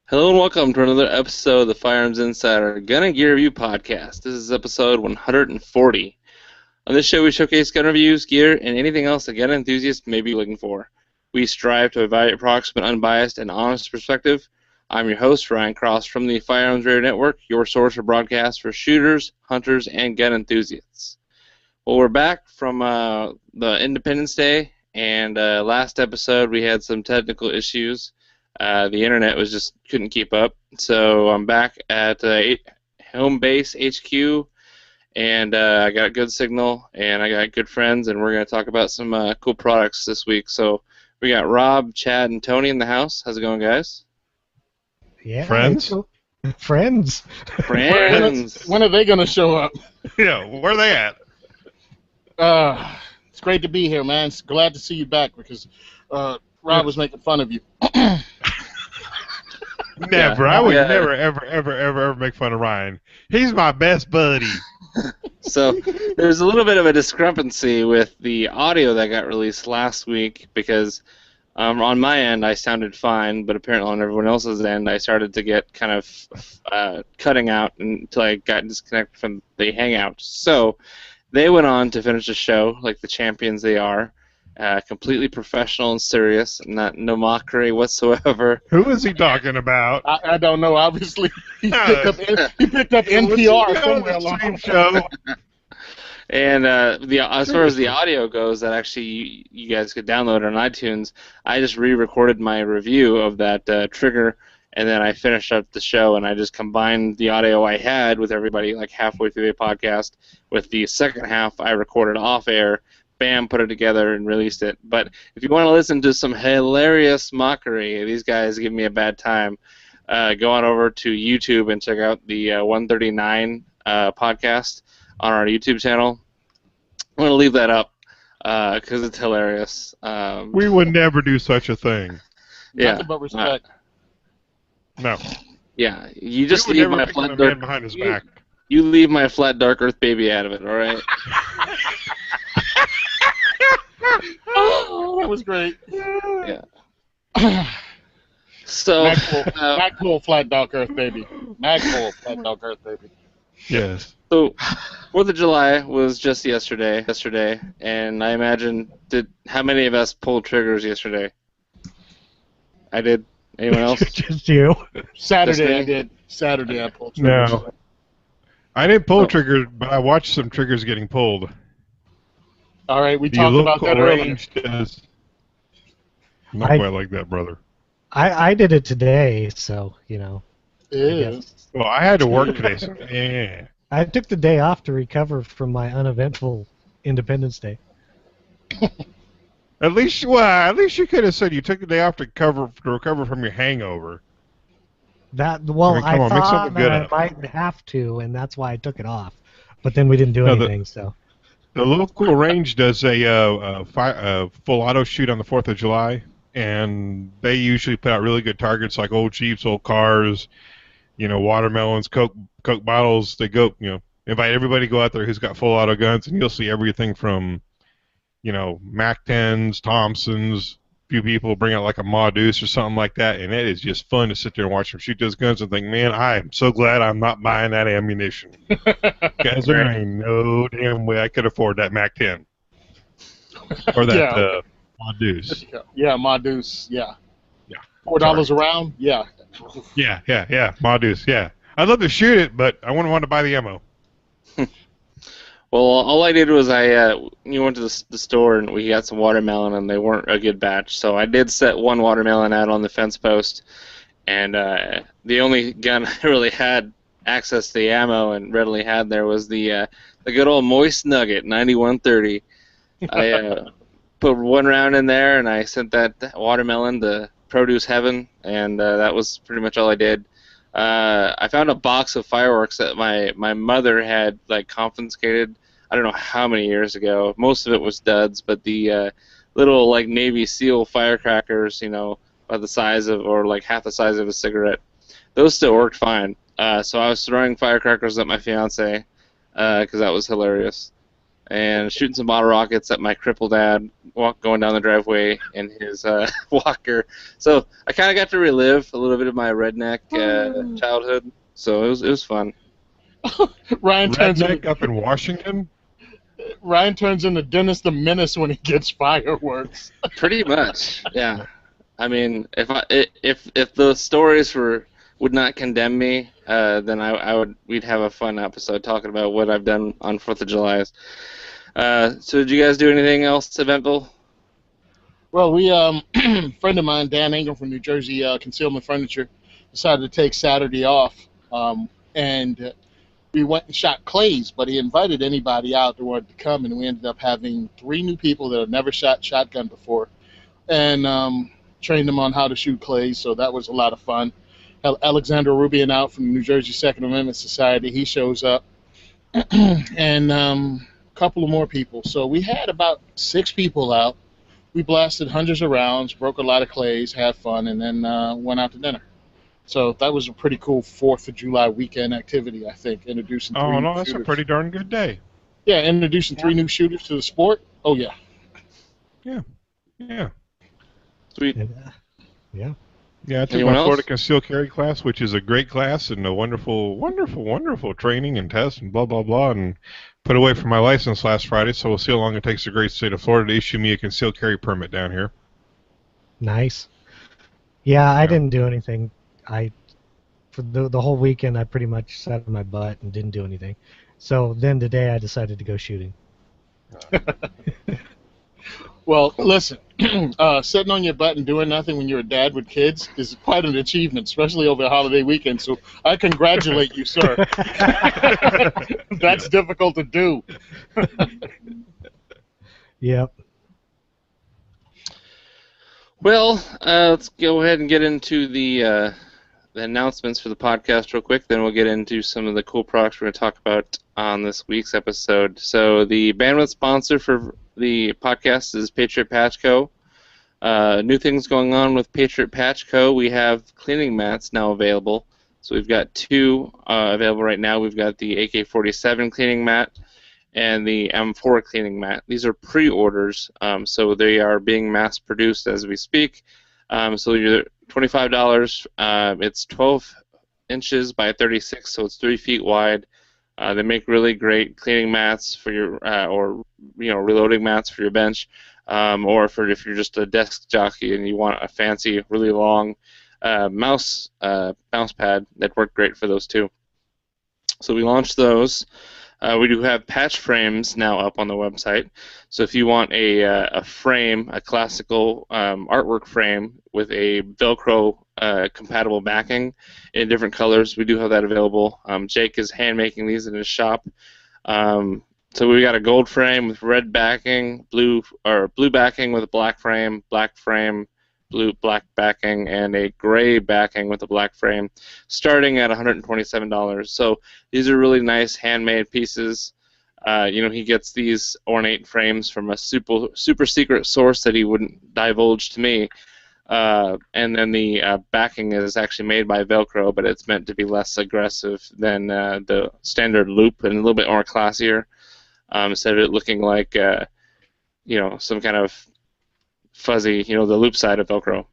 Hello and welcome to another episode of the Firearms Insider Gun and Gear Review Podcast. This is episode 140. On this show, we showcase gun reviews, gear, and anything else a gun enthusiast may be looking for. We strive to evaluate products from an unbiased and honest perspective. I'm your host, Ryan Cross, from the Firearms Radio Network, your source for broadcasts for shooters, hunters, and gun enthusiasts. Well, we're back from the Independence Day, and last episode we had some technical issues. The internet just couldn't keep up, so I'm back at home base HQ, and I got a good signal, and I got good friends, and we're going to talk about some cool products this week. So we got Rob, Chad, and Tony in the house. How's it going, guys? Yeah, Friends? Friends. When are they going to show up? Yeah, where are they at? It's great to be here, man. It's glad to see you back because Rob was making fun of you. Never. I would never, ever make fun of Ryan. He's my best buddy. So there's a little bit of a discrepancy with the audio that got released last week because on my end I sounded fine, but apparently on everyone else's end I started to get kind of cutting out until I got disconnected from the Hangout. So they went on to finish the show like the champions they are. Completely professional and serious, no mockery whatsoever. Who is he talking about? I don't know. Obviously, he picked up NPR somewhere along the show. And as far as the audio goes, that actually you guys could download on iTunes. I just re-recorded my review of that trigger, and then I finished up the show, and I just combined the audio I had with everybody like halfway through the podcast with the second half I recorded off air. Bam, put it together and released it. But if you want to listen to some hilarious mockery, these guys give me a bad time, go on over to YouTube and check out the 139 podcast on our YouTube channel. I'm going to leave that up because it's hilarious. We would never do such a thing. Yeah. Nothing but respect. No. Yeah, you just leave my flat dark behind his back. You leave my flat dark Earth baby out of it, all right? Oh, that was great. Yeah. So Magpul flat dark Earth baby. Magpul flat dark Earth baby. Yes. So 4th of July was just yesterday, and I imagine how many of us pulled triggers yesterday? I did. Anyone else? Just you. Saturday I did. Saturday I pulled triggers. No. I didn't pull triggers, but I watched some triggers getting pulled. All right, we talked about that earlier. Not quite like that, brother. I did it today, so, you know. Yeah. Well, I had to work today, so yeah. I took the day off to recover from my uneventful Independence Day. At least you could have said you took the day off to recover from your hangover. I thought I might have to, and that's why I took it off. But then we didn't do anything, so. The local range does a full auto shoot on the 4th of July, and they usually put out really good targets like old Jeeps, old cars, watermelons, Coke bottles. They go, invite everybody to go out there who's got full auto guns, and you'll see everything from, Mac 10s, Thompsons. A few people bring out like a Ma Deuce or something like that, and it is just fun to sit there and watch them shoot those guns and think, man, I am so glad I'm not buying that ammunition. Because there ain't no damn way I could afford that Mac 10. Or that Ma Deuce. Yeah, Ma Deuce, yeah. Yeah. $4 a round? Yeah. Yeah, Ma Deuce, yeah. I'd love to shoot it, but I wouldn't want to buy the ammo. Well, all I did was I went to the store and we got some watermelon, and they weren't a good batch. So I did set one watermelon out on the fence post, and the only gun I really had access to the ammo and readily had there was the good old Moist Nugget 9130. I put one round in there, and I sent that watermelon to produce heaven, and that was pretty much all I did. I found a box of fireworks that my mother had confiscated. I don't know how many years ago. Most of it was duds, but the little Navy SEAL firecrackers, about the size of or half the size of a cigarette, those still worked fine. So I was throwing firecrackers at my fiance because that was hilarious. and shooting some bottle rockets at my crippled dad going down the driveway in his walker. So I kind of got to relive a little bit of my redneck childhood. So it was fun. Ryan turns redneck up in Washington. Ryan turns into Dennis the Menace when he gets fireworks. Pretty much, yeah. I mean, if the stories would not condemn me, then we'd have a fun episode talking about what I've done on 4th of July. So did you guys do anything else eventful? Well, we friend of mine, Dan Ingram from New Jersey Concealment Furniture, decided to take Saturday off, and we went and shot clays, but he invited anybody out that wanted to come, and we ended up having 3 new people that had never shot shotgun before, and trained them on how to shoot clays, so that was a lot of fun. Alexander Rubian out from the New Jersey Second Amendment Society, he shows up, and a couple of more people. So we had about 6 people out. We blasted hundreds of rounds, broke a lot of clays, had fun, and then went out to dinner. So that was a pretty cool 4th of July weekend activity, I think, introducing 3 new shooters. That's a pretty darn good day. Yeah, introducing 3 new shooters to the sport. Oh, yeah. Yeah. Sweet. Yeah. Yeah, I took my Florida Concealed Carry class, which is a great class and a wonderful, wonderful, wonderful training and test and blah, blah, blah, and put away for my license last Friday, so we'll see how long it takes the great state of Florida to issue me a concealed carry permit down here. Nice. Yeah, I didn't do anything. For the whole weekend, I pretty much sat on my butt and didn't do anything. So then today I decided to go shooting. Well, listen, sitting on your butt and doing nothing when you're a dad with kids is quite an achievement, especially over the holiday weekend. So I congratulate you, sir. That's difficult to do. Yep. Well, let's go ahead and get into the announcements for the podcast real quick. Then we'll get into some of the cool products we're going to talk about on this week's episode. So the bandwidth sponsor for the podcast is Patriot Patch Co. New things going on with Patriot Patch Co. We have cleaning mats now available. So we've got 2 available right now. We've got the AK-47 cleaning mat and the M4 cleaning mat. These are pre-orders, so they are being mass-produced as we speak. So you're $25. It's 12 inches by 36, so it's 3 feet wide. They make really great cleaning mats for your, or reloading mats for your bench, or if you're just a desk jockey and you want a fancy, really long mouse pad. That worked great for those too. So we launched those. We do have patch frames now up on the website. So if you want a frame, a classical artwork frame with a Velcro compatible backing in different colors, we do have that available. Jake is hand making these in his shop. So we got a gold frame with red backing, blue backing with a black frame, black backing, and a gray backing with a black frame, starting at $127. So these are really nice handmade pieces. He gets these ornate frames from a super secret source that he wouldn't divulge to me. And then the backing is actually made by Velcro, but it's meant to be less aggressive than the standard loop and a little bit more classier. Instead of it looking like some kind of fuzzy, the loop side of Velcro.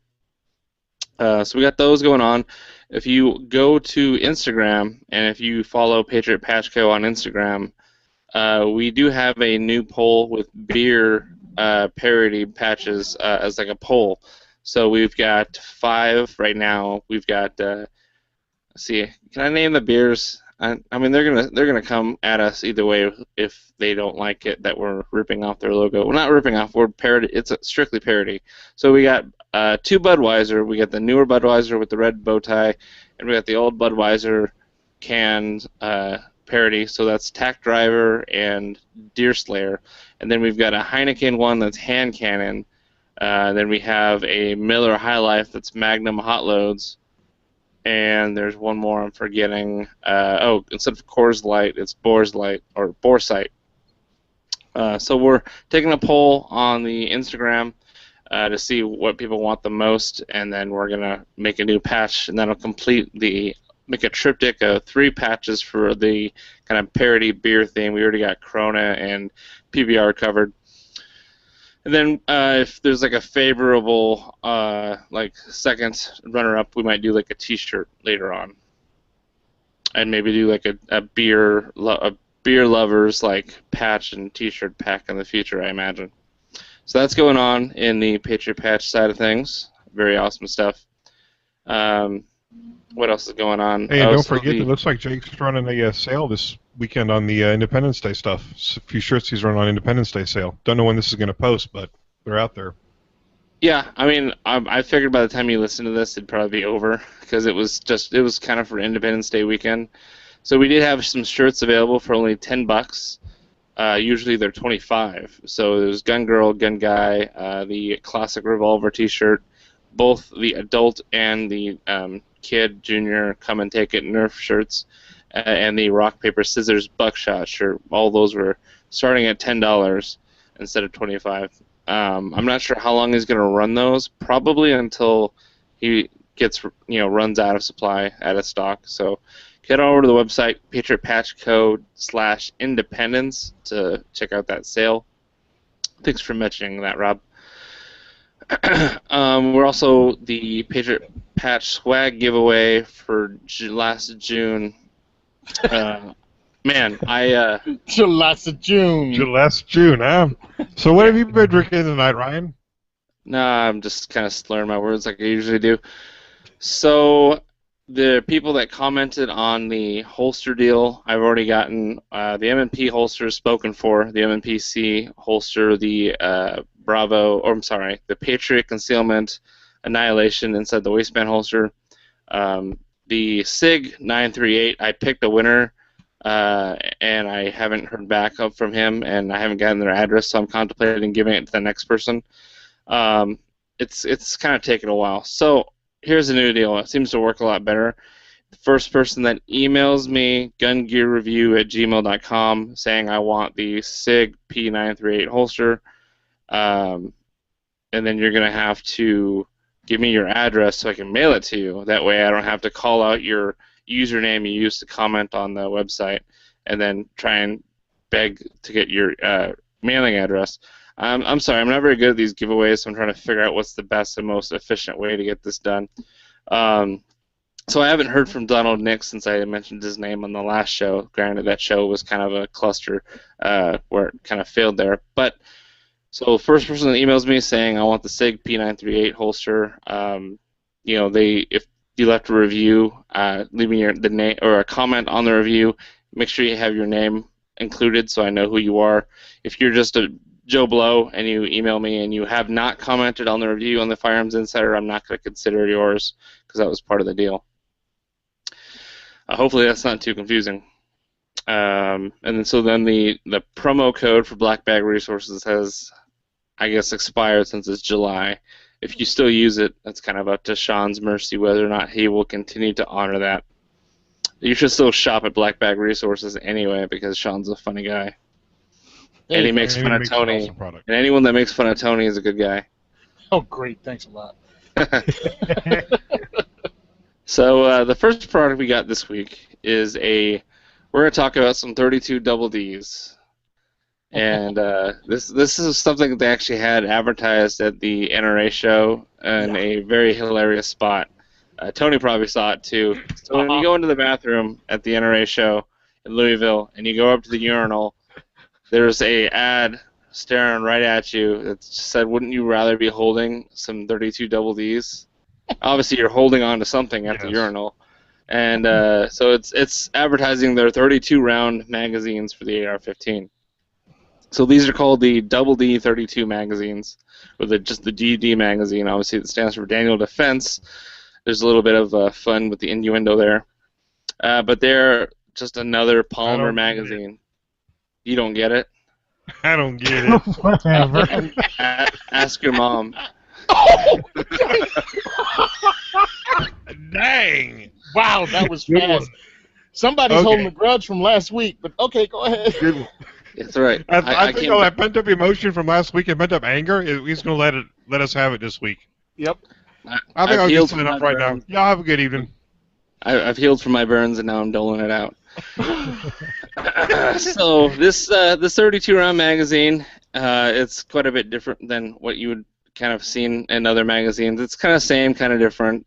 So we got those going on. If you go to Instagram and if you follow Patriot Patch Co. on Instagram, we do have a new poll with beer parody patches as like a poll. So we've got 5 right now. We've got, let's see, can I name the beers? I mean, they're gonna come at us either way if they don't like it that we're ripping off their logo. We're not ripping off. We're parody. It's a strictly parody. So we got 2 Budweiser. We got the newer Budweiser with the red bow tie, and we got the old Budweiser canned parody. So that's Tack Driver and Deer Slayer, and then we've got a Heineken one that's hand cannon. Then we have a Miller High Life that's Magnum Hot Loads. And there's one more I'm forgetting. Instead of Coors Light, it's Boars Light or Boresight. So we're taking a poll on the Instagram to see what people want the most, and then we're gonna make a new patch, and that'll complete the make a triptych of 3 patches for the kind of parody beer theme. We already got Corona and PBR covered. And then if there's like a favorable like second runner-up, we might do like a T-shirt later on, and maybe do like a beer lovers like patch and T-shirt pack in the future, I imagine. So that's going on in the Patriot Patch side of things. Very awesome stuff. What else is going on? Hey, and don't forget, it looks like Jake's running a sale this weekend on the Independence Day stuff. A few shirts he's running on Independence Day sale. Don't know when this is going to post, but they're out there. Yeah, I mean, I figured by the time you listen to this, it'd probably be over, because it was kind of for Independence Day weekend. So we did have some shirts available for only $10. Usually they're $25. So there's Gun Girl, Gun Guy, the classic revolver T-shirt, both the adult and the kid, junior, come and take it Nerf shirts, and the rock, paper, scissors buckshot shirt. All those were starting at $10 instead of $25. I'm not sure how long he's going to run those. Probably until he gets runs out of supply, out of stock. So head over to the website patriotpatchcode/independence to check out that sale. Thanks for mentioning that, Rob. We're also the Patriot Patch swag giveaway for last June. Man, last June. Last June, huh? So what have you been drinking tonight, Ryan? Nah, I'm just kind of slurring my words like I usually do. So the people that commented on the holster deal, I've already gotten the M&P holster spoken for, the M&PC holster, the the Patriot Concealment Annihilation inside the waistband holster. The SIG 938, I picked a winner, and I haven't heard back up from him, and I haven't gotten their address, so I'm contemplating giving it to the next person. It's kind of taken a while. So here's the new deal. It seems to work a lot better. The first person that emails me, gungearreview@gmail.com, saying I want the SIG P938 holster, and then you're going to have to give me your address so I can mail it to you. That way I don't have to call out your username you used to comment on the website and then try and beg to get your mailing address. I'm sorry, I'm not very good at these giveaways, so I'm trying to figure out what's the best and most efficient way to get this done. So I haven't heard from Donald Nick since I mentioned his name on the last show. Granted, that show was kind of a cluster where it kind of failed there. But so first person that emails me saying I want the SIG P938 holster, if you left a review, leaving the name or a comment on the review, make sure you have your name included so I know who you are. If you're just a Joe Blow and you email me and you have not commented on the review on the Firearms Insider, I'm not going to consider yours because that was part of the deal. Hopefully that's not too confusing. And then the promo code for Black Bag Resources has, I guess, expired since it's July. If you still use it, that's kind of up to Sean's mercy whether or not he will continue to honor that. You should still shop at Black Bag Resources anyway because Sean's a funny guy. And he makes fun of Tony. And anyone that makes fun of Tony is a good guy. Oh, great. Thanks a lot. So the first product we got this week is we're going to talk about some 32 double Ds. And this is something that they actually had advertised at the NRA show in a very hilarious spot. Tony probably saw it too. So when you go into the bathroom at the NRA show in Louisville and you go up to the urinal, there's a ad staring right at you that said, "Wouldn't you rather be holding some 32 double Ds?" Obviously, you're holding on to something at the urinal, and so it's advertising their 32 round magazines for the AR-15. So these are called the Double D 32 magazines, or just the DD magazine. Obviously, it stands for Daniel Defense. There's a little bit of fun with the innuendo there, but they're just another Polymer magazine. You don't get it? I don't get it. Whatever. Ask your mom. Dang! Wow, that was fast. Somebody's holding a grudge from last week, but okay, go ahead. It's all right. I think all that pent-up emotion from last week and pent-up anger, he's going to let us have it this week. Yep. I think I'll just sign up right now. Y'all have a good evening. I've healed from my burns and now I'm doling it out. So this 32 round magazine, it's quite a bit different than what you would kind of seen in other magazines. It's kind of same, kind of different.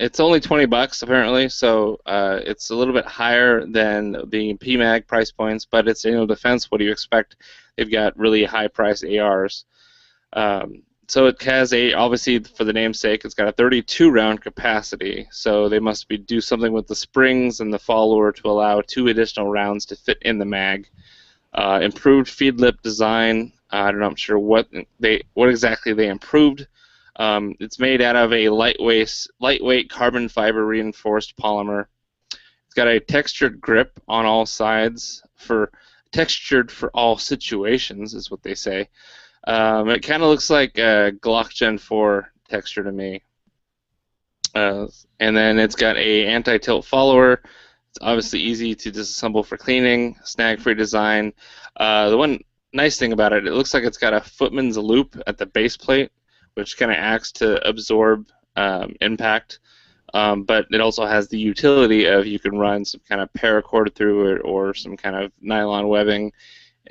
It's only $20 apparently, so it's a little bit higher than the PMag price points, but it's Daniel Defense. What do you expect? They've got really high priced ARs. So it has obviously for the namesake, it's got a 32 round capacity. So they must do something with the springs and the follower to allow 2 additional rounds to fit in the mag. Improved feed lip design. I'm not sure what exactly they improved. It's made out of a lightweight carbon fiber reinforced polymer. It's got a textured grip on all sides textured for all situations, is what they say. It kind of looks like a Glock Gen 4 texture to me. And then it's got a anti-tilt follower. It's obviously easy to disassemble for cleaning, snag-free design. The one nice thing about it, it looks like it's got a footman's loop at the base plate, which kind of acts to absorb impact. But it also has the utility of you can run some kind of paracord through it or some kind of nylon webbing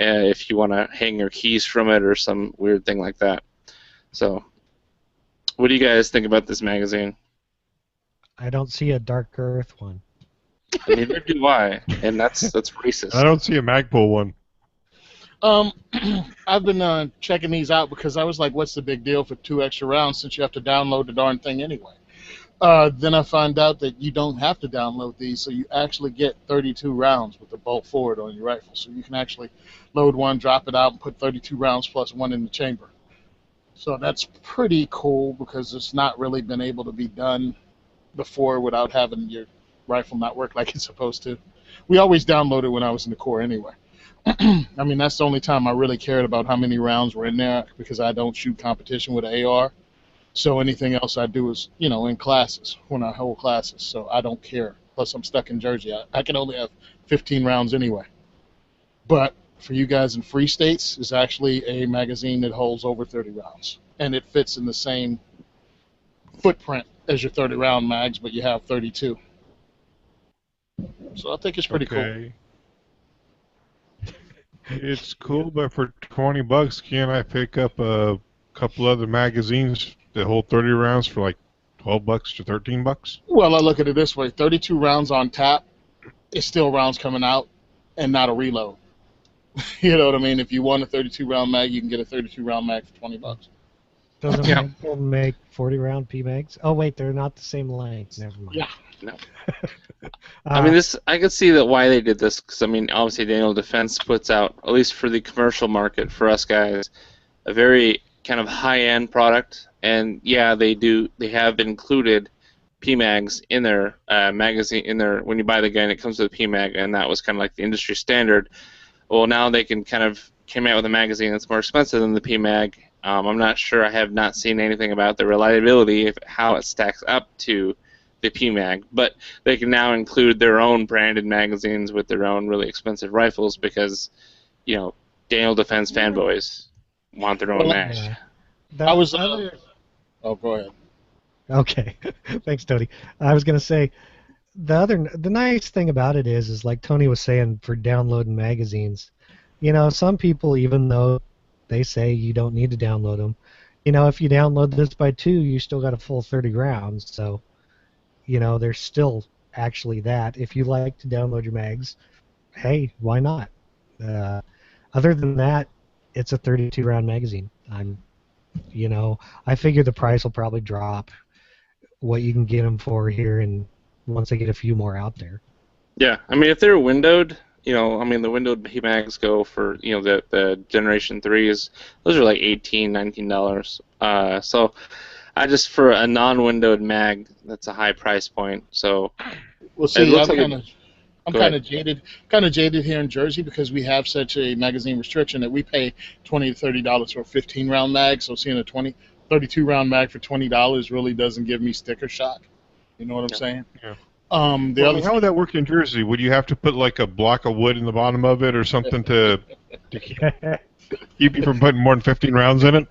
if you want to hang your keys from it or some weird thing like that. So, what do you guys think about this magazine? I don't see a Dark Earth one. Neither do I, and that's racist. I don't see a Magpul one. I've been checking these out because I was like, what's the big deal for 2 extra rounds since you have to download the darn thing anyway? Then I find out that you don't have to download these, so you actually get 32 rounds with the bolt forward on your rifle. So you can actually load one, drop it out, and put 32 rounds plus 1 in the chamber. So that's pretty cool because it's not really been able to be done before without having your rifle not work like it's supposed to. We always downloaded when I was in the Corps anyway. I mean, that's the only time I really cared about how many rounds were in there because I don't shoot competition with an AR. So anything else I do is, in classes, when I hold classes. So I don't care. Plus, I'm stuck in Jersey. I can only have 15 rounds anyway. But for you guys in free states, it's actually a magazine that holds over 30 rounds. And it fits in the same footprint as your 30-round mags, but you have 32. So I think it's pretty cool. It's cool, but for $20, can I pick up a couple other magazines that hold 30 rounds for like $12 to $13? Well, I look at it this way: 32 rounds on tap is still rounds coming out, and not a reload. You know what I mean? If you want a 32-round mag, you can get a 32-round mag for $20. Doesn't Magpul make 40-round PMags? Oh wait, they're not the same length. Never mind. Yeah. No. I mean, I could see that why they did this because I mean, obviously, Daniel Defense puts out, at least for the commercial market, for us guys, a very kind of high-end product, and yeah, they have included PMags in their magazine when you buy the gun, it comes with a PMag, and that was kind of like the industry standard. Well, now they came out with a magazine that's more expensive than the PMag. I'm not sure. I have not seen anything about the reliability, how it stacks up to the PMag, but they can now include their own branded magazines with their own really expensive rifles because, Daniel Defense fanboys want their own mag. Yeah. Oh, go ahead. Okay, thanks, Tony. I was gonna say the nice thing about it is like Tony was saying for downloading magazines. Some people, even though they say you don't need to download them, if you download this by 2, you still got a full 30 rounds. So, there's still actually that. If you like to download your mags, hey, why not? Other than that, it's a 32-round magazine. I figure the price will probably drop what you can get them for here, and once I get a few more out there. Yeah, I mean, if they're windowed, the windowed PMags go for, the Generation 3s, those are like $18, $19. So I just, for a non-windowed mag, that's a high price point. So, well, see, I'm kind of jaded here in Jersey because we have such a magazine restriction that we pay $20 to $30 for a 15-round mag. So seeing a 32-round mag for $20 really doesn't give me sticker shock. You know what I'm saying? Yeah. How would that work in Jersey? Would you have to put like a block of wood in the bottom of it or something to keep you from putting more than 15 rounds in it?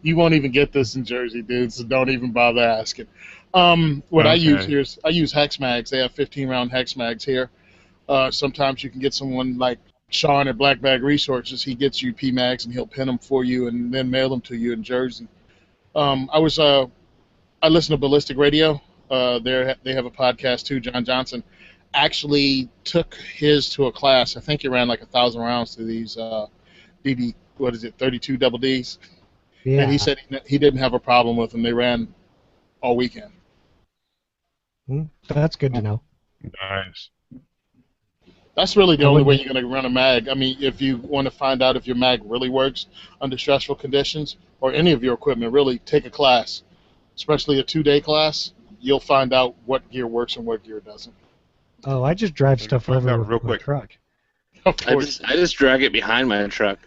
You won't even get this in Jersey, dude, so don't even bother asking. What I use Okay. here is I use hex mags. They have 15-round hex mags here. Sometimes you can get someone like Sean at Black Bag Resources. He gets you PMags and he'll pin them for you and then mail them to you in Jersey. I listen to Ballistic Radio. They have a podcast too. John Johnson actually took his to a class. I think he ran like 1,000 rounds to these DD. What is it? 32 double Ds. Yeah. And he said he didn't have a problem with them. They ran all weekend. That's good to know. Nice. That's really the I only way wouldn't- you're going to run a mag. I mean, if you want to find out if your mag really works under stressful conditions or any of your equipment, really take a class, especially a 2-day class. You'll find out what gear works and what gear doesn't. Oh, I just drive Let me stuff find over out with real my quick. truck. Of I course. just drag it behind my truck.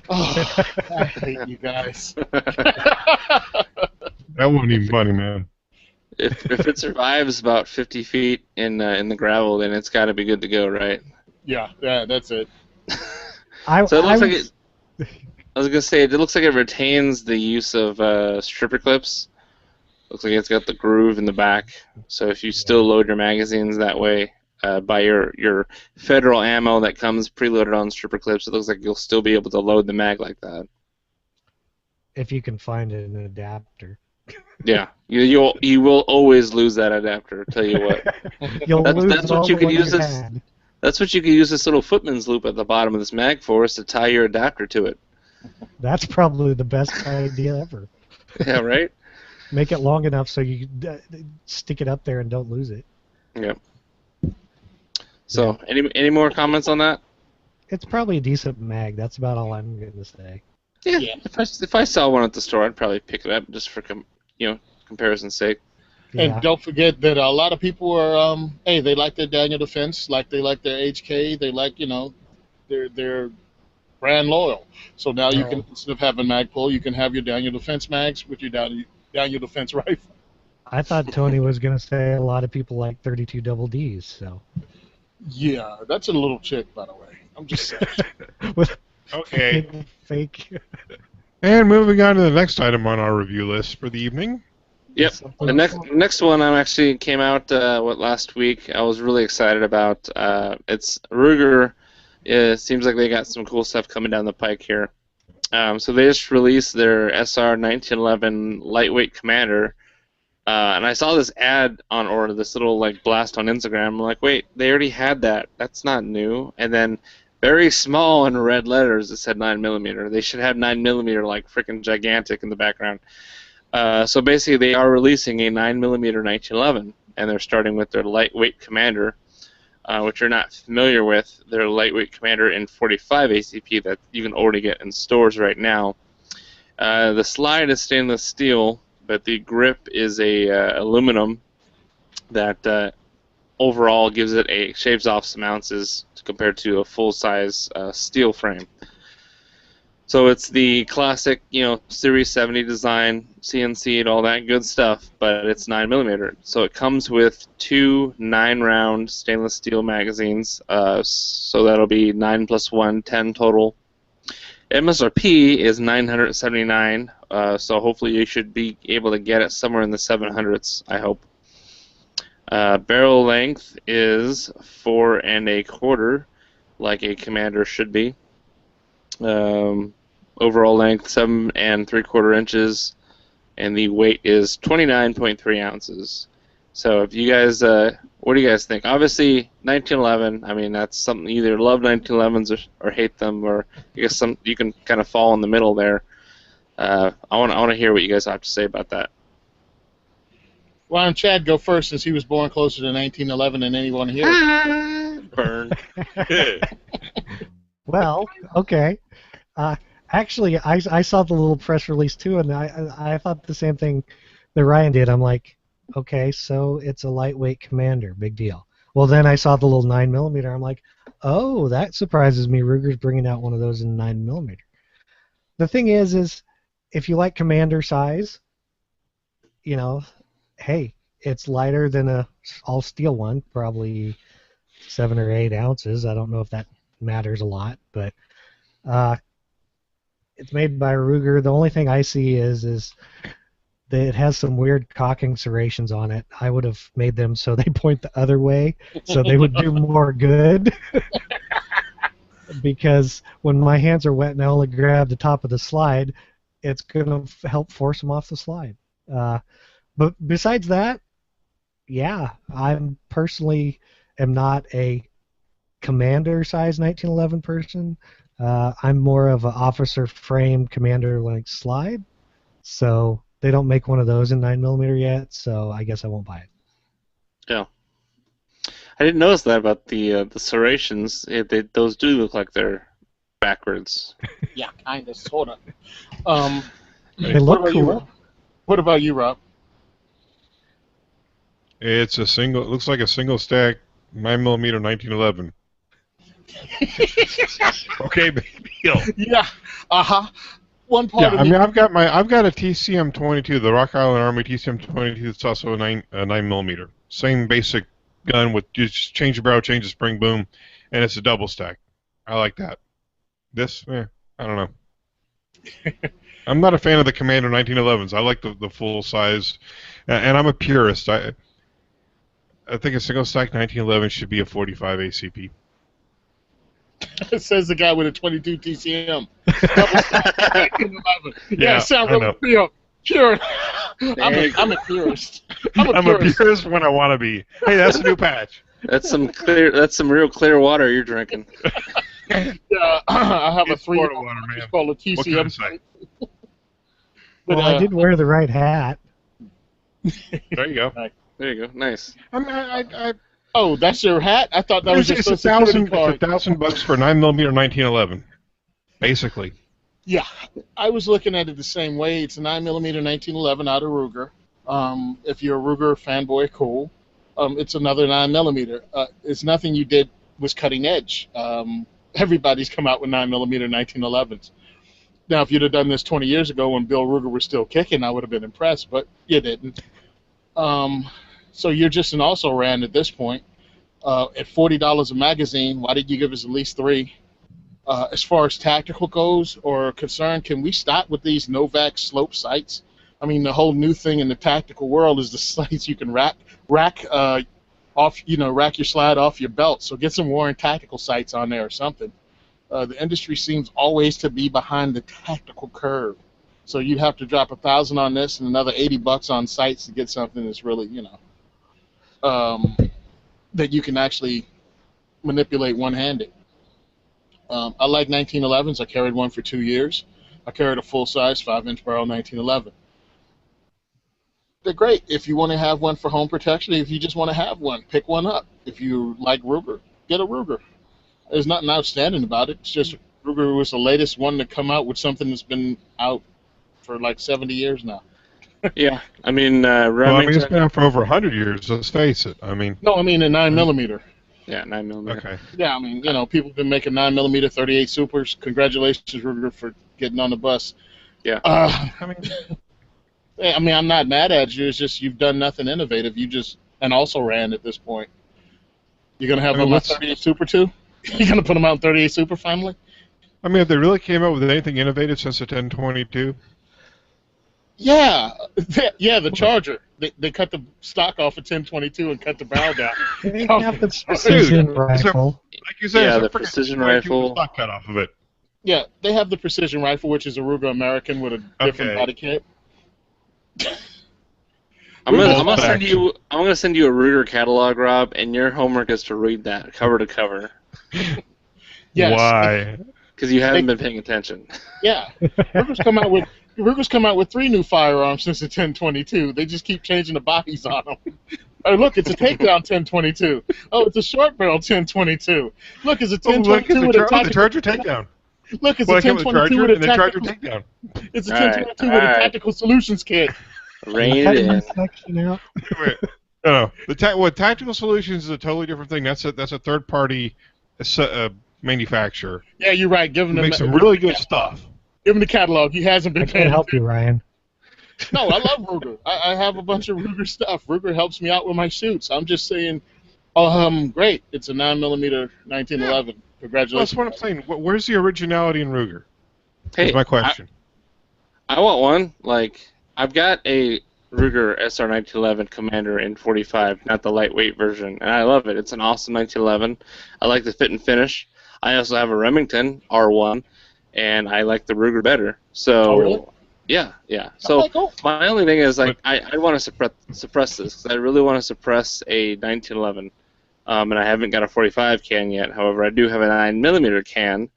Oh, I hate you guys. That wasn't even funny, man. If it survives about 50 feet in the gravel, then it's got to be good to go, right? Yeah, that's it. So it looks like it. I was gonna say it looks like it retains the use of stripper clips. Looks like it's got the groove in the back. So if you still load your magazines that way by your federal ammo that comes preloaded on stripper clips, it looks like you'll still be able to load the mag like that. If you can find an adapter. Yeah, you will always lose that adapter. I'll tell you what. You'll lose That's what all you the could one use you this. had. That's what you could use this little footman's loop at the bottom of this mag for, is to tie your adapter to it. That's probably the best idea ever. Yeah, right? Make it long enough so you stick it up there and don't lose it. Yep. So, any more comments on that? It's probably a decent mag. That's about all I'm going to say. Yeah. If I saw one at the store, I'd probably pick it up just for comparison's sake. Yeah. And don't forget that a lot of people are, they like their Daniel Defense, they like their HK, they like, they're brand loyal. So now you can, instead of having mag pull, you can have your Daniel Defense mags with your Daniel Defense rifle. I thought Tony was going to say a lot of people like 32 double Ds. So. Yeah, that's a little chick, by the way. I'm just saying. With Okay. fake. And moving on to the next item on our review list for the evening. Yep. The next one actually came out last week. I was really excited about. It's Ruger. It seems like they got some cool stuff coming down the pike here. So they just released their SR 1911 lightweight commander, and I saw this ad or this little blast on Instagram. I'm like, wait, they already had that. That's not new. And then very small in red letters it said 9mm. They should have 9mm freaking gigantic in the background. So basically, they are releasing a 9mm 1911, and they're starting with their lightweight commander, which you're not familiar with. Their lightweight commander in 45 ACP that you can already get in stores right now. The slide is stainless steel, but the grip is aluminum that overall shaves off some ounces compared to a full-size steel frame. So it's the classic, Series 70 design, CNC'd, all that good stuff, but it's 9mm. So it comes with two 9-round stainless steel magazines, so that'll be 9 plus 1, 10 total. MSRP is $979, so hopefully you should be able to get it somewhere in the 700s, I hope. Barrel length is 4 1/4, like a commander should be. Overall length 7 3/4 inches, and the weight is 29.3 ounces. So if you guys, what do you guys think? Obviously, 1911. I mean, that's something, you either love 1911s or hate them, or I guess you can kind of fall in the middle there. I want to hear what you guys have to say about that. Why don't Chad go first, since he was born closer to 1911 than anyone here? Burn. Well, okay. Actually, I saw the little press release too, and I thought the same thing that Ryan did. I'm like, okay, so it's a lightweight commander, big deal. Well, then I saw the little 9mm. I'm like, oh, that surprises me. Ruger's bringing out one of those in 9mm. The thing is if you like commander size, hey, it's lighter than a all steel one, probably 7 or 8 ounces. I don't know if that matters a lot, but it's made by Ruger. The only thing I see is it has some weird cocking serrations on it. I would have made them so they point the other way, so they would do more good. Because when my hands are wet and I only grab the top of the slide, it's going to help force them off the slide. But besides that, yeah, I'm personally am not a commander size 1911 person. I'm more of an officer frame commander like slide. So they don't make one of those in 9mm yet, so I guess I won't buy it. Yeah. I didn't notice that about the serrations. Those do look like they're backwards. Yeah, kind of, sort of. They look what cool. What about you, Rob? It's a single. It looks like a single stack 9mm 1911. Okay, big deal. Yeah. One part Yeah, of I me. mean, I've got a TCM-22, the Rock Island Army TCM-22. It's also a 9mm. Same basic gun with just change the barrel, change the spring, boom, and it's a double stack. I like that. This, I don't know. I'm not a fan of the Commander 1911s. I like the full size, and I'm a purist. I think a single stack 1911 should be a 45 ACP. It says the guy with a 22 TCM. Double stack, 1911. Yeah, it sounds really pure. I'm a purist. I'm a purist when I want to be. Hey, that's a new patch. That's some real clear water you're drinking. Yeah, I have It's a 3 Florida water, man. It's called a TCM. What can I say? But, Well, I did wear the right hat. There you go. There you go. Nice. I mean, Oh, that's your hat? I thought that was your it's Social Security card. $1,000 for 9mm 1911, basically. Yeah, I was looking at it the same way. It's a 9mm 1911 out of Ruger. If you're a Ruger fanboy, cool. It's another 9mm. It's nothing you did was cutting edge. Everybody's come out with 9mm 1911s. Now, if you'd have done this 20 years ago when Bill Ruger was still kicking, I would have been impressed, but you didn't. So you're just an also-ran at this point. At $40 a magazine, why did you give us at least 3? As far as tactical goes or concerned, can we stop with these Novak slope sights? I mean, the whole new thing in the tactical world is the sights you can rack off, rack your slide off your belt. So get some Warren tactical sights on there or something. The industry seems always to be behind the tactical curve. So you'd have to drop $1,000 on this and another $80 on sights to get something that's really, that you can actually manipulate one-handed. I like 1911s. I carried one for 2 years. I carried a full-size 5-inch barrel 1911. They're great if you want to have one for home protection. If you just want to have one, pick one up. If you like Ruger, get a Ruger. There's nothing outstanding about it. It's just Ruger was the latest one to come out with something that's been out for like 70 years now. Yeah, I mean, Remington. It's been out for over 100 years. Let's face it. I mean. No, I mean a 9mm. Yeah, 9mm. Okay. Yeah, I mean, people have been making 9mm 38 Supers. Congratulations, Ruger, for getting on the bus. Yeah. I mean, I'm not mad at you. It's just you've done nothing innovative. You just and also ran at this point. You're gonna have them on 38 Super too? You're gonna put them out in 38 Super finally? I mean, if they really came out with anything innovative since the 1022. Yeah, the Charger. They cut the stock off of 1022 and cut the barrel down. They have the precision rifle. Like you said, the precision rifle. Stock cut off of it. Yeah, they have the precision rifle, which is a Ruger American with a different body kit. I'm gonna send you a Ruger catalog, Rob, and your homework is to read that cover to cover. Yes. Why? Because you haven't been paying attention. Yeah, Ruger's come out with 3 new firearms since the 1022. They just keep changing the bodies on them. Oh, look, it's a takedown 1022. Oh, it's a short barrel 1022. Look, it's a 1022 with a tactical. The Charger takedown. Look, it's a 1022 with a Charger tactical. takedown. It's a 1022 with a tactical solutions kit. Rein it in. Section out. No. Tactical Solutions is a totally different thing. That's a third-party manufacturer. Yeah, you're right. Give him Make some really good stuff. Give him the catalog. He hasn't been I can't help you, Ryan. No, I love Ruger. I have a bunch of Ruger stuff. Ruger helps me out with my shoots. I'm just saying, great. It's a 9mm 1911. Yeah. Congratulations. That's what I'm saying. Where's the originality in Ruger? Hey, That's my question. I want one. Like, I've got a Ruger SR 1911 Commander in 45, not the lightweight version, and I love it. It's an awesome 1911. I like the fit and finish. I also have a Remington R1, and I like the Ruger better. So, Oh, really? yeah. So Okay, cool. my only thing is, like, I want to suppress this, because I really want to suppress a 1911. And I haven't got a 45 can yet. However, I do have a 9mm can.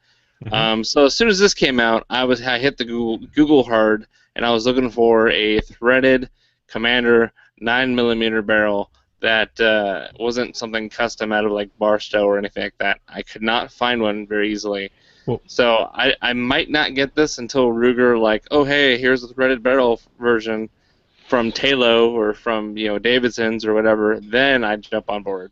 So as soon as this came out, I hit the Google hard, and I was looking for a threaded Commander 9mm barrel that wasn't something custom out of like Barstow or anything like that. I could not find one very easily. Well, So I might not get this until Ruger, like, oh hey, here's a threaded barrel version from Talo or from Davidson's or whatever. Then I jump on board.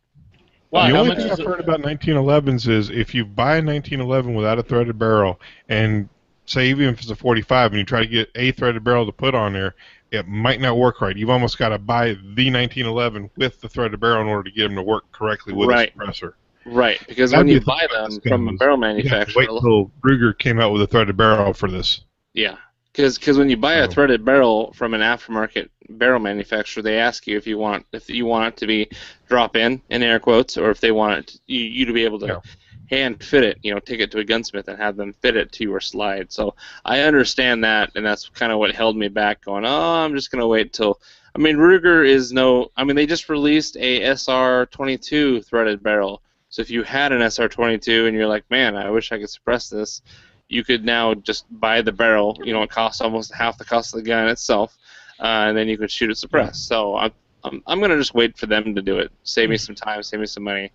Wow, the how only much thing is I've it? heard about 1911s is if you buy a 1911 without a threaded barrel, and say even if it's a 45, and you try to get a threaded barrel to put on there, it might not work right. You've almost got to buy the 1911 with the threaded barrel in order to get them to work correctly with a suppressor. Right, because That'd when be you the thing buy about them this gun from a is barrel you'd have to manufacturer, wait till Ruger came out with a threaded barrel for this. yeah, because when you buy a Oh. threaded barrel from an aftermarket barrel manufacturer, they ask you if you want it to be drop-in air quotes, or if they want it you to be able to hand fit it, take it to a gunsmith and have them fit it to your slide. So I understand that, and that's kind of what held me back, going, oh, I'm just gonna wait till. I mean, Ruger is they just released a SR22 threaded barrel. So if you had an SR22 and you're like, man, I wish I could suppress this, you could now just buy the barrel. It costs almost half the cost of the gun itself, and then you could shoot it suppressed. So I'm gonna just wait for them to do it. Save me some time, save me some money.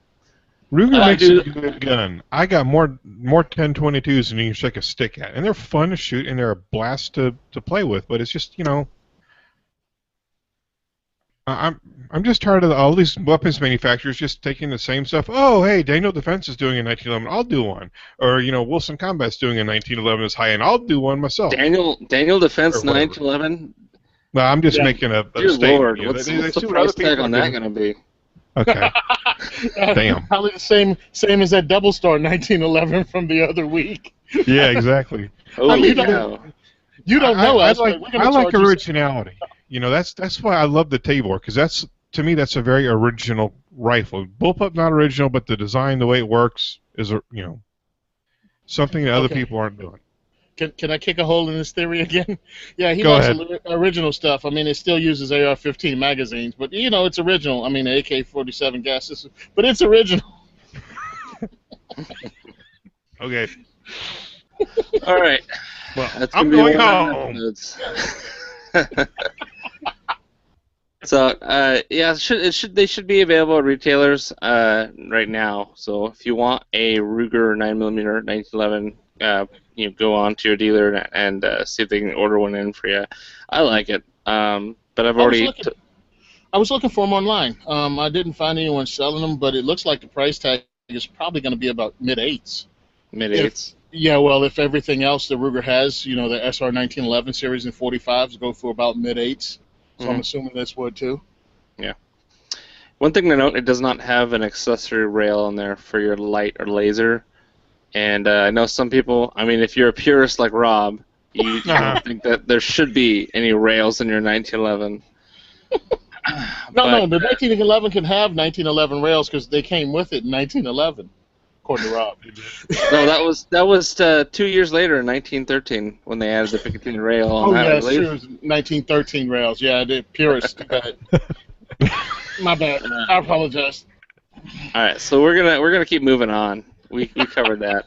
Ruger makes a good gun. I got more 1022s than you can shake a stick at, and they're fun to shoot and they're a blast to play with. But it's just I'm just tired of all these weapons manufacturers just taking the same stuff. Oh, hey, Daniel Defense is doing a 1911. I'll do one. Or Wilson Combat's doing a 1911 that's high end. I'll do one myself. Daniel Defense 1911. Well, I'm just making a Dear statement. Lord, what's the price tag on that going to be? Okay. Damn. Probably the same as that Double Star 1911 from the other week. Yeah, exactly. Oh, you yeah. don't know I us. like originality. That's why I love the Tabor, because to me that's a very original rifle. Bullpup not original, but the design, the way it works, is something that other people aren't doing. Can I kick a hole in this theory again? Yeah, he Go likes ahead. original stuff. I mean, it still uses AR-15 magazines, but it's original. I mean, the AK-47 gas system, but it's original. Okay. All right. Well, That's I'm gonna be going one of home. the episodes. So they should be available at retailers right now. So if you want a Ruger 9mm 1911, go on to your dealer and see if they can order one in for you. I like it, but I've already. I was looking for them online. I didn't find anyone selling them, but it looks like the price tag is probably going to be about mid-eights. Mid-eights. Yeah, well, if everything else the Ruger has, the SR 1911 series and 45s go for about mid-eights. So I'm assuming this would too. Yeah. One thing to note, it does not have an accessory rail on there for your light or laser. And I know some people, if you're a purist like Rob, you don't think that there should be any rails in your 1911. No, the 1911 can have 1911 rails because they came with it in 1911, according to Rob. No, that was 2 years later in 1913 when they added the Picatinny rail on that. Oh, yeah, it's true. 1913 rails. Yeah, the purist. My bad. I apologize. All right, so we're gonna keep moving on. We covered that.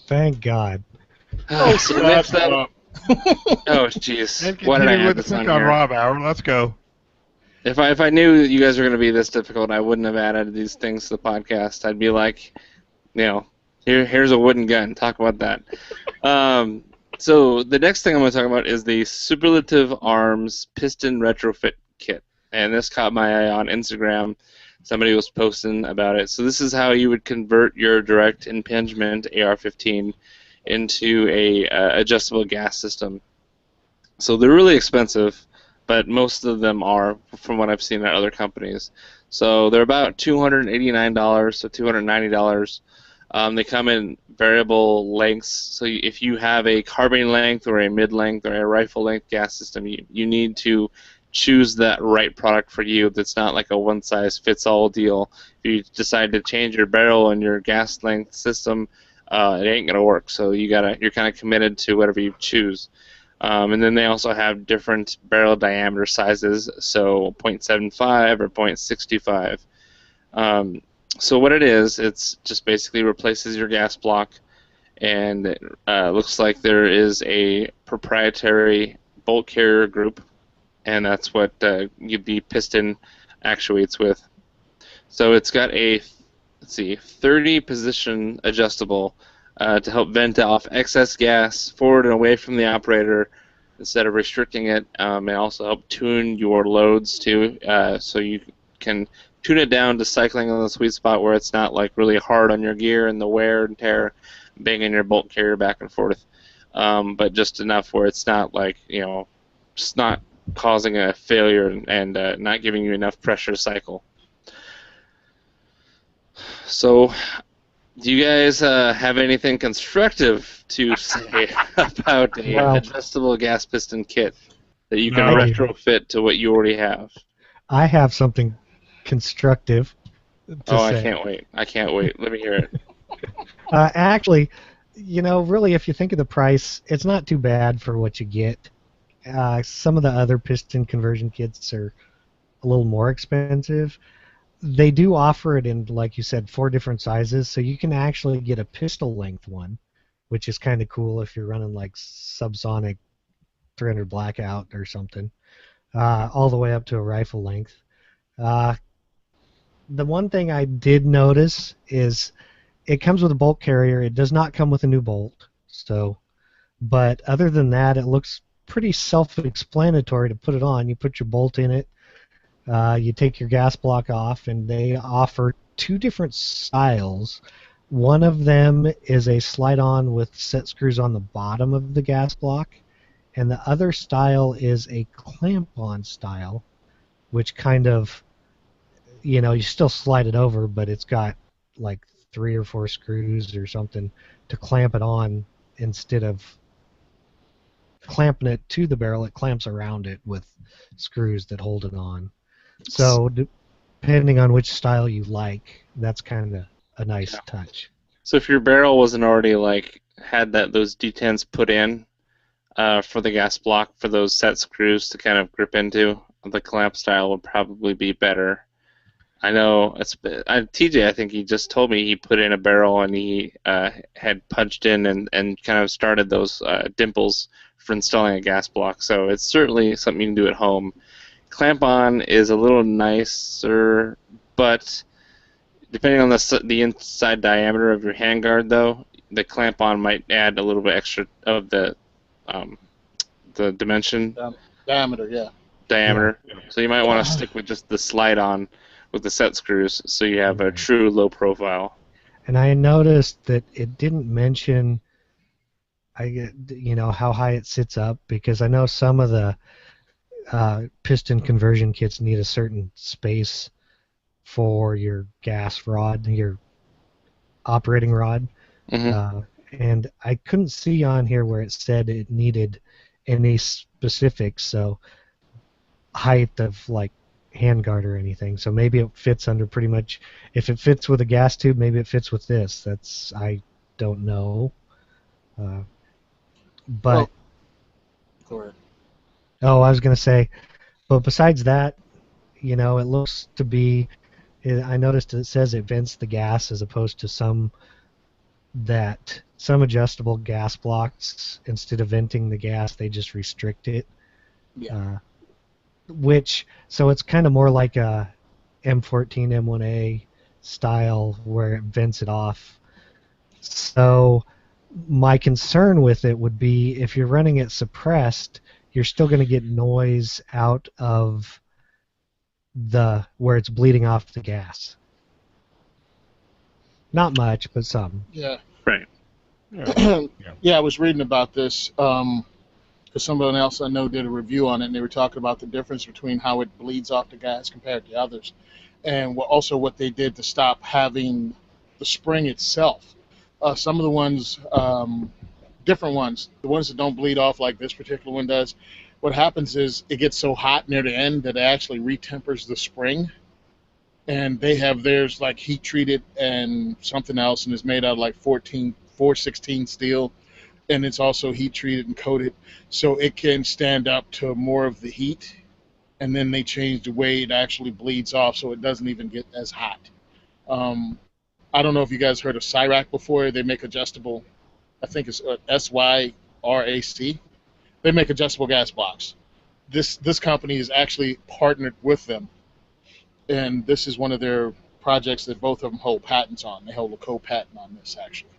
Thank God. So next up. Oh, jeez. Why did I add this on here? Rob Hour. Let's go. If I knew you guys were going to be this difficult, I wouldn't have added these things to the podcast. I'd be like, here's a wooden gun. Talk about that. So the next thing I'm going to talk about is the Superlative Arms Piston Retrofit Kit. And this caught my eye on Instagram. Somebody was posting about it. So this is how you would convert your direct impingement AR-15 into a adjustable gas system. So they're really expensive, but most of them are, from what I've seen at other companies. So they're about $289 to $290. They come in variable lengths, so if you have a carbine length or a mid-length or a rifle length gas system, you need to choose that right product for you. That's not like a one-size-fits-all deal. If you decide to change your barrel and your gas length system, it ain't gonna work. So you're kind of committed to whatever you choose. And then they also have different barrel diameter sizes, so 0.75 or 0.65. So what it is, it's just basically replaces your gas block, and it looks like there is a proprietary bolt carrier group, and that's what the piston actuates with. So it's got a 30 position adjustable to help vent off excess gas forward and away from the operator instead of restricting it, and also help tune your loads too, so you can tune it down to cycling on the sweet spot where it's not like really hard on your gear and the wear and tear, banging your bolt carrier back and forth, but just enough where it's not like, just not causing a failure and not giving you enough pressure to cycle. So, do you guys have anything constructive to say about a adjustable gas piston kit that you can retrofit to what you already have? I have something constructive to say. I can't wait. Let me hear it. Actually, really, if you think of the price, it's not too bad for what you get. Some of the other piston conversion kits are a little more expensive. They do offer it in, like you said, 4 different sizes, so you can actually get a pistol length one, which is kind of cool if you're running like subsonic 300 blackout or something, all the way up to a rifle length. The one thing I did notice is it comes with a bolt carrier. It does not come with a new bolt. But other than that, it looks pretty self-explanatory to put it on. You put your bolt in it, you take your gas block off, and they offer 2 different styles. One of them is a slide-on with set screws on the bottom of the gas block, and the other style is a clamp-on style, which kind of, you still slide it over, but it's got like 3 or 4 screws or something to clamp it on instead of clamping it to the barrel. It clamps around it with screws that hold it on. So depending on which style you like, that's kind of a nice touch. So if your barrel wasn't already had those detents put in for the gas block for those set screws to kind of grip into, the clamp style would probably be better. I know TJ, I think he just told me he put in a barrel and he had punched in and kind of started those dimples for installing a gas block. So it's certainly something you can do at home. Clamp on is a little nicer, but depending on the inside diameter of your handguard, though, the clamp on might add a little bit extra of the dimension. Diameter, yeah. Diameter. Yeah. So you might want to stick with just the slide on with the set screws, so you have a true low profile. And I noticed that it didn't mention, how high it sits up, because I know some of the piston conversion kits need a certain space for your gas rod, your operating rod. Mm-hmm. And I couldn't see on here where it said it needed any specifics, so height of handguard or anything. So maybe it fits under pretty much, if it fits with a gas tube, maybe it fits with this. I don't know. But go ahead. Oh, I was going to say, but besides that, it looks to be, I noticed it says it vents the gas as opposed to some adjustable gas blocks, instead of venting the gas, they just restrict it. Yeah. So it's kind of more like a M14, M1A style where it vents it off. So my concern with it would be if you're running it suppressed, you're still going to get noise out of where it's bleeding off the gas. Not much, but some. Yeah. Right. Yeah, I was reading about this because someone else I know did a review on it, and they were talking about the difference between how it bleeds off the gas compared to others, and also what they did to stop having the spring itself Some of the ones, different ones, the ones that don't bleed off like this particular one does, what happens is it gets so hot near the end that it actually retempers the spring. And they have theirs like heat treated and something else, and it's made out of like 416 steel, and it's also heat treated and coated, so it can stand up to more of the heat. And then they change the way it actually bleeds off, so it doesn't even get as hot. I don't know if you guys heard of Cyrac before. They make adjustable, I think it's SYRAC. They make adjustable gas blocks. This company is actually partnered with them. And this is one of their projects that both of them hold patents on. They hold a co-patent on this, actually.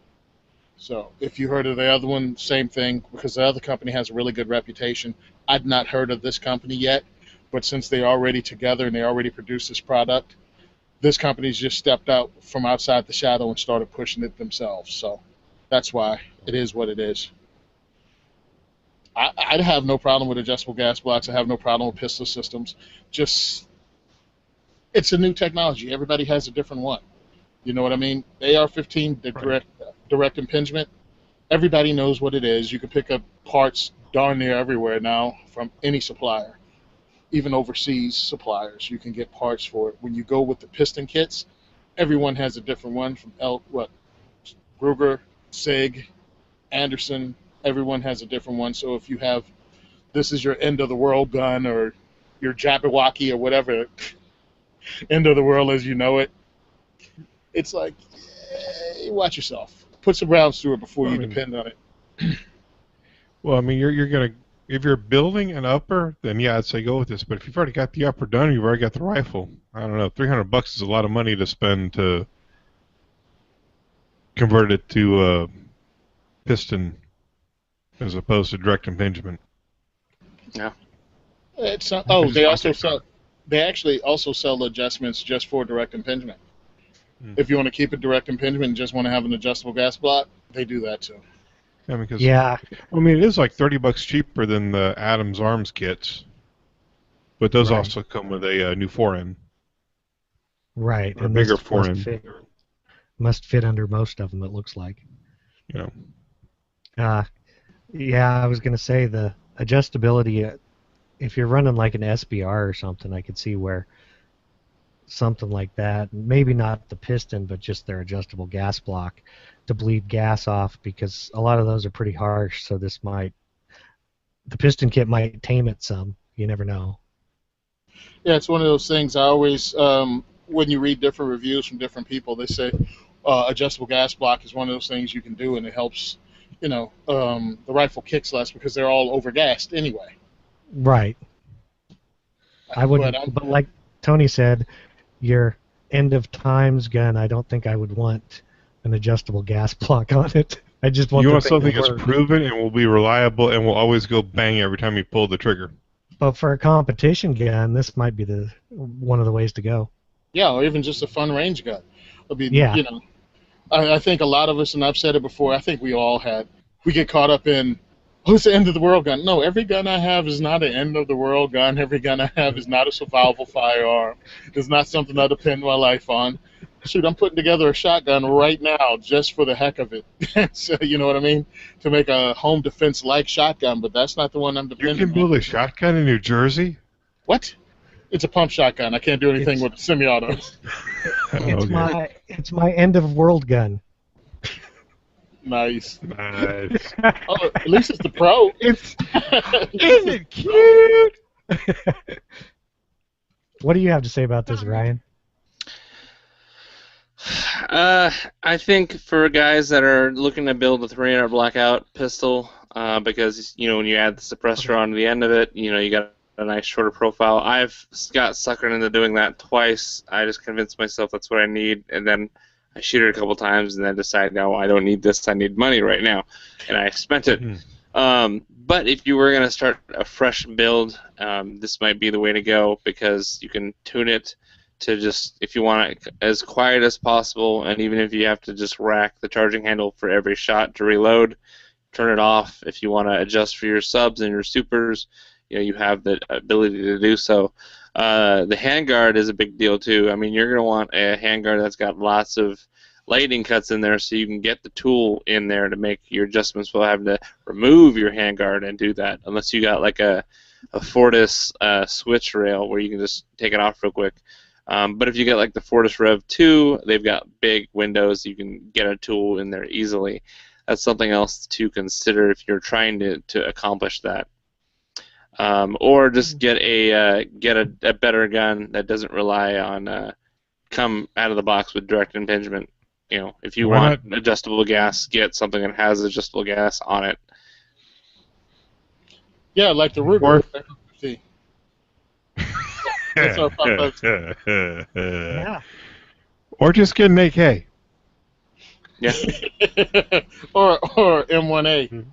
So if you heard of the other one, same thing, because the other company has a really good reputation. I'd not heard of this company yet, but since they're already together and they already produce this product, this company's just stepped out from outside the shadow and started pushing it themselves. So that's why it is what it is. I'd have no problem with adjustable gas blocks. I have no problem with pistol systems. Just... it's a new technology. Everybody has a different one. You know what I mean? AR-15, the direct impingement, everybody knows what it is. You can pick up parts darn near everywhere now from any supplier, even overseas suppliers. You can get parts for it. When you go with the piston kits, everyone has a different one from Ruger, SIG, Anderson. Everyone has a different one. So if you have, this is your end-of-the-world gun or your Jabberwocky or whatever, end of the world as you know it, it's like, watch yourself. Put some rounds through it before you depend on it. Well, I mean, you're gonna, if you're building an upper, then yeah, I'd say go with this. But if you've already got the upper done, you've already got the rifle. I don't know, $300 is a lot of money to spend to convert it to piston as opposed to direct impingement. Yeah. It's they also sell. They actually also sell adjustments just for direct impingement. If you want to keep it direct impingement and just want to have an adjustable gas block, they do that too. Yeah, because Yeah. I mean, it is like $30 cheaper than the Adams Arms kits, but those Right. also come with a new forend. Right. Or And bigger this forend. must fit under most of them, it looks like. You know. Yeah, I was going to say the adjustability, if you're running like an SBR or something, I could see where something like that, maybe not the piston, but just their adjustable gas block to bleed gas off, because a lot of those are pretty harsh, so the piston kit might tame it some. You never know. Yeah, it's one of those things I always, when you read different reviews from different people, they say adjustable gas block is one of those things you can do, and it helps, the rifle kicks less because they're all overgassed anyway. Right. I wouldn't, but like Tony said, your end of times gun, I don't think I would want an adjustable gas block on it. I just want You the want thing something to that's work. proven and will be reliable and will always go bang every time you pull the trigger. But for a competition gun, this might be one of the ways to go. Yeah, or even just a fun range gun. I mean, Yeah. I think a lot of us, and I've said it before, I think we all we get caught up in, it's the end of the world gun. No, every gun I have is not an end of the world gun. Every gun I have is not a survival firearm. It's not something I depend my life on. Shoot, I'm putting together a shotgun right now just for the heck of it. So, you know what I mean? To make a home defense-like shotgun, but that's not the one I'm You depending can on. build a shotgun in New Jersey? What? It's a pump shotgun. I can't do anything with semi-auto. It's my end of world gun. Nice. Nice. Oh, at least it's the pro. Isn't it cute? What do you have to say about this, Ryan? I think for guys that are looking to build a 300 blackout pistol, because when you add the suppressor onto the end of it, you got a nice shorter profile. I've got suckered into doing that twice. I just convinced myself that's what I need, and then I shoot it a couple times, and then decide, no, I don't need this. I need money right now, and I spent it. But if you were going to start a fresh build, this might be the way to go, because you can tune it to just, if you want it as quiet as possible, and even if you have to just rack the charging handle for every shot to reload, turn it off. If you want to adjust for your subs and your supers, you have the ability to do so. The handguard is a big deal too. I mean, you're going to want a handguard that's got lots of lightning cuts in there, so you can get the tool in there to make your adjustments without having to remove your handguard and do that, unless you got like a Fortis switch rail where you can just take it off real quick. But if you get like the Fortis Rev 2, they've got big windows. You can get a tool in there easily. That's something else to consider if you're trying to accomplish that. Or just get a better gun that doesn't rely on come out of the box with direct impingement. You know, if you want adjustable gas, get something that has adjustable gas on it. Yeah, like the Ruger. See. That's our purpose. Yeah. Or just get an AK. Yeah. or M1A.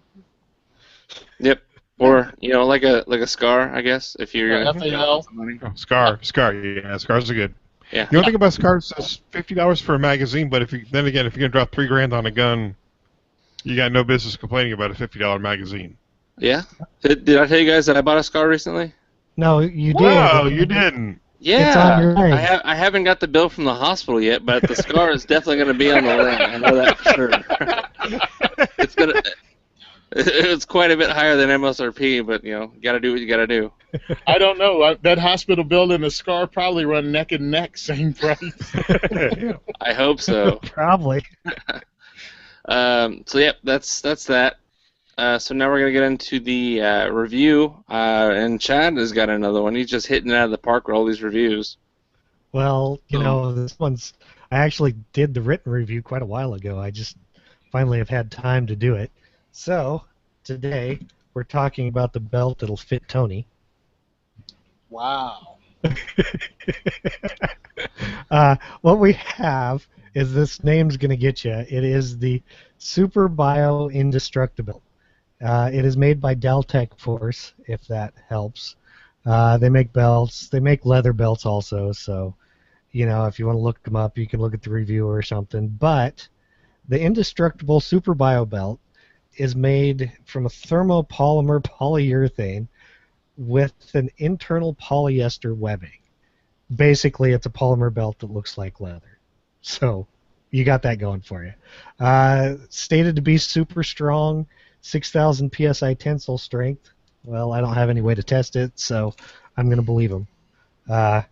Yep. Or like a SCAR, I guess, if you're FAL. SCAR. Yeah, SCARs are good. Yeah. The only thing about SCARs is $50 for a magazine, but if you're gonna drop $3,000 on a gun, you got no business complaining about a $50 magazine. Yeah. Did I tell you guys that I bought a SCAR recently? No, you did. No, you didn't. Yeah, it's on your line. I haven't got the bill from the hospital yet, but the SCAR is definitely going to be on the way. I know that for sure. It's quite a bit higher than MSRP, but you got to do what you got to do. I don't know. That hospital bill and the SCAR probably run neck and neck, same price. I hope so. Probably. So yeah, that's that. So now we're going to get into the review, and Chad has got another one. He's just hitting it out of the park with all these reviews. Well, this one's... I actually did the written review quite a while ago. I just finally have had time to do it. So, today, we're talking about the belt that'll fit Tony. Wow. What we have is, this name's going to get you. It is the Super Bio Indestructible. It is made by Deltec Force, if that helps. They make belts. They make leather belts also, so, if you want to look them up, you can look at the review or something. But the Indestructible Super Bio Belt is made from a thermopolymer polyurethane with an internal polyester webbing. Basically, it's a polymer belt that looks like leather. So, you got that going for you. Stated to be super strong, 6,000 psi tensile strength. Well, I don't have any way to test it, so I'm going to believe them. The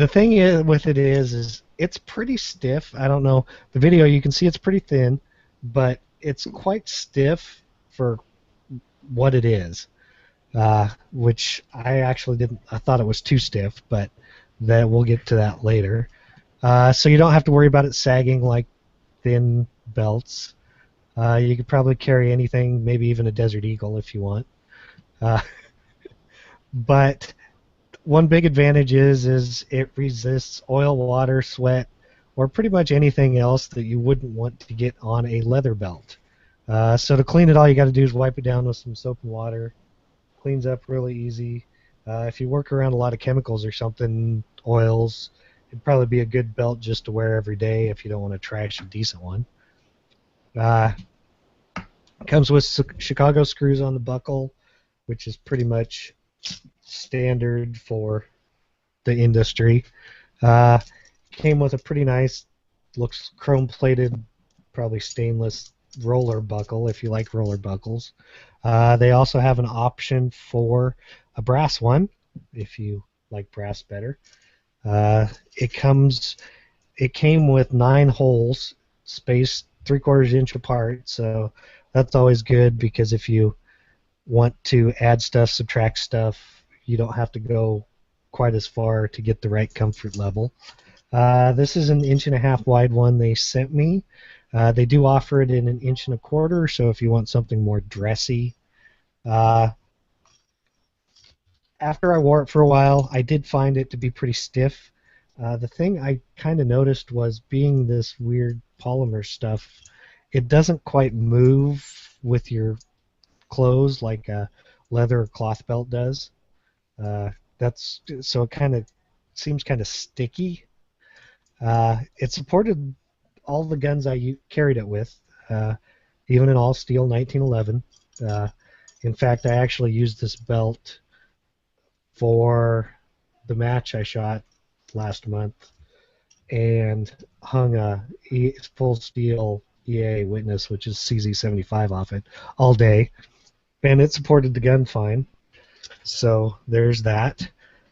thing with it is it's pretty stiff. I don't know. The video, you can see it's pretty thin, but it's quite stiff for what it is, which I actually didn't. I thought it was too stiff, but we'll get to that later. So you don't have to worry about it sagging like thin belts. You could probably carry anything, maybe even a Desert Eagle if you want. But one big advantage is it resists oil, water, sweat, or pretty much anything else that you wouldn't want to get on a leather belt. So to clean it, all you got to do is wipe it down with some soap and water. Cleans up really easy. If you work around a lot of chemicals or something, oils, it'd probably be a good belt just to wear every day if you don't want to trash a decent one. Comes with Chicago screws on the buckle, which is pretty much standard for the industry. Came with a pretty nice, looks chrome-plated, probably stainless roller buckle if you like roller buckles. They also have an option for a brass one if you like brass better. It came with 9 holes, spaced 3/4 inch apart, so that's always good because if you want to add stuff, subtract stuff, you don't have to go quite as far to get the right comfort level. This is an 1.5 inch wide one they sent me. They do offer it in 1 1/4 inch, so if you want something more dressy. After I wore it for a while, I did find it to be pretty stiff. The thing I kind of noticed was, being this weird polymer stuff, it doesn't quite move with your clothes like a leather or cloth belt does. So it kind of seems kind of sticky. It supported all the guns I carried it with, even an all-steel 1911. In fact, I actually used this belt for the match I shot last month, and hung a full steel EA Witness, which is CZ75 off it, all day, and it supported the gun fine. So there's that.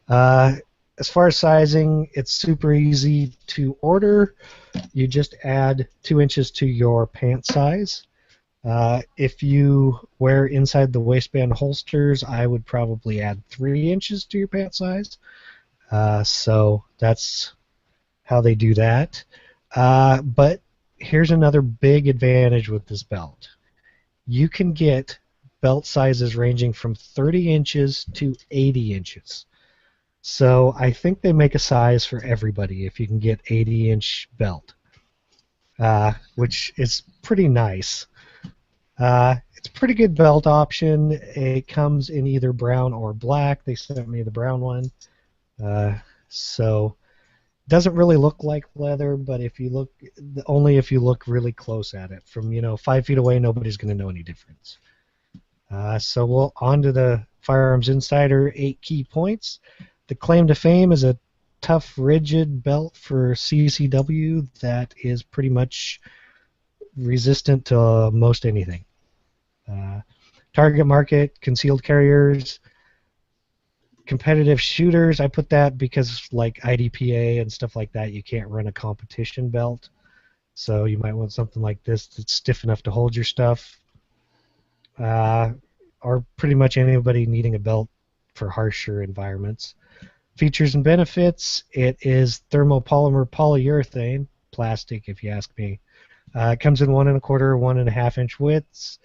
As far as sizing, it's super easy to order. You just add 2 inches to your pant size. If you wear inside the waistband holsters, I would probably add 3 inches to your pant size. So that's how they do that. But here's another big advantage with this belt. You can get belt sizes ranging from 30 inches to 80 inches. So I think they make a size for everybody if you can get 80-inch belt, which is pretty nice. It's a pretty good belt option. It comes in either brown or black. They sent me the brown one. So it doesn't really look like leather, but only if you look really close at it. From 5 feet away, nobody's going to know any difference. So we'll on to the Firearms Insider 8 key points. The claim to fame is a tough, rigid belt for CCW that is pretty much resistant to most anything. Target market, concealed carriers, competitive shooters. I put that because like IDPA and stuff like that, you can't run a competition belt. So you might want something like this that's stiff enough to hold your stuff. Or pretty much anybody needing a belt for harsher environments. Features and benefits, it is thermopolymer polyurethane, plastic if you ask me. It comes in 1 1/4, 1.5 inch widths.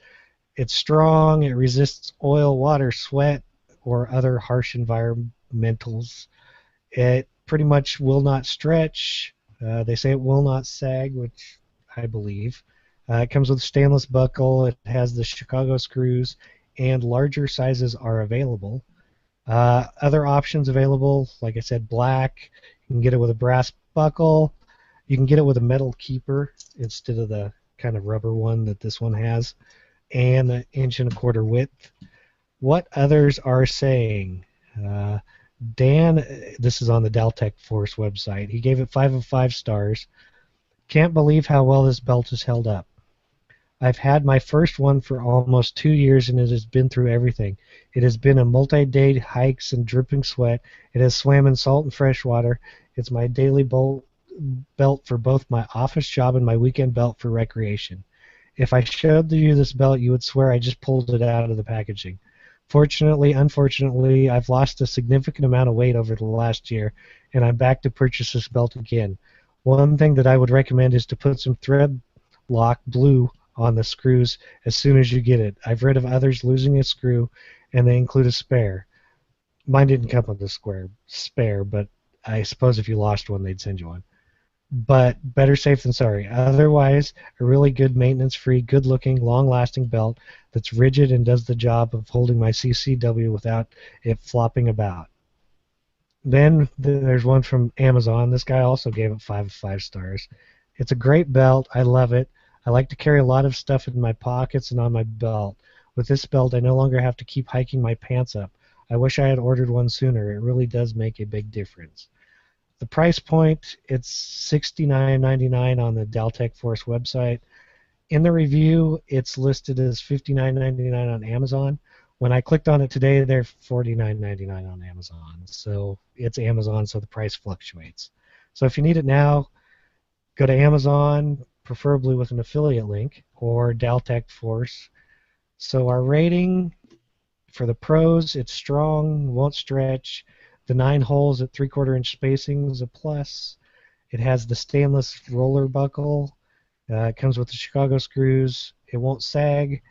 It's strong, it resists oil, water, sweat, or other harsh environmentals. It pretty much will not stretch. They say it will not sag, which I believe. It comes with a stainless buckle, it has the Chicago screws, and larger sizes are available. Other options available, like I said, black. You can get it with a brass buckle. You can get it with a metal keeper instead of the kind of rubber one that this one has, and 1 1/4 inch width. What others are saying? Dan, this is on the Daltech Force website. He gave it 5 of 5 stars. Can't believe how well this belt has held up. I've had my first one for almost 2 years, and it has been through everything. It has been a multi-day hikes and dripping sweat. It has swam in salt and fresh water. It's my daily belt for both my office job and my weekend belt for recreation. If I showed you this belt, you would swear I just pulled it out of the packaging. Fortunately, unfortunately, I've lost a significant amount of weight over the last year, and I'm back to purchase this belt again. One thing that I would recommend is to put some thread lock blue on the screws as soon as you get it. I've read of others losing a screw, and they include a spare. Mine didn't come with a spare, but I suppose if you lost one, they'd send you one. But better safe than sorry. Otherwise, a really good maintenance-free, good-looking, long-lasting belt that's rigid and does the job of holding my CCW without it flopping about. Then there's one from Amazon. This guy also gave it 5 of 5 stars. It's a great belt. I love it. I like to carry a lot of stuff in my pockets and on my belt. With this belt, I no longer have to keep hiking my pants up. I wish I had ordered one sooner. It really does make a big difference. The price point, it's $69.99 on the Daltech Force website. In the review, it's listed as $59.99 on Amazon. When I clicked on it today, they're $49.99 on Amazon. So it's Amazon, so the price fluctuates. So if you need it now, go to Amazon, preferably with an affiliate link, or Daltech Force. So our rating for the pros, it's strong, won't stretch. The 9 holes at 3/4 inch spacing is a plus. It has the stainless roller buckle. It comes with the Chicago screws. It won't sag.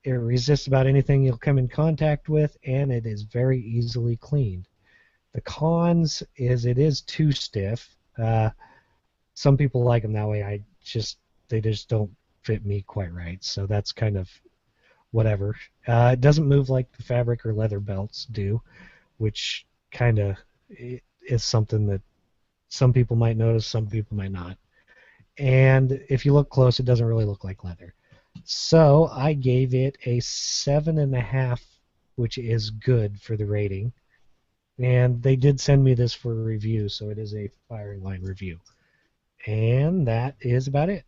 It resists about anything you'll come in contact with, and it is very easily cleaned. The cons is it is too stiff. Some people like them that way. They just don't fit me quite right. So that's kind of whatever. It doesn't move like the fabric or leather belts do, which kind of is something that some people might notice, some people might not. And if you look close, it doesn't really look like leather. So I gave it a 7.5, which is good for the rating. And they did send me this for a review, so it is a firing line review. And that is about it.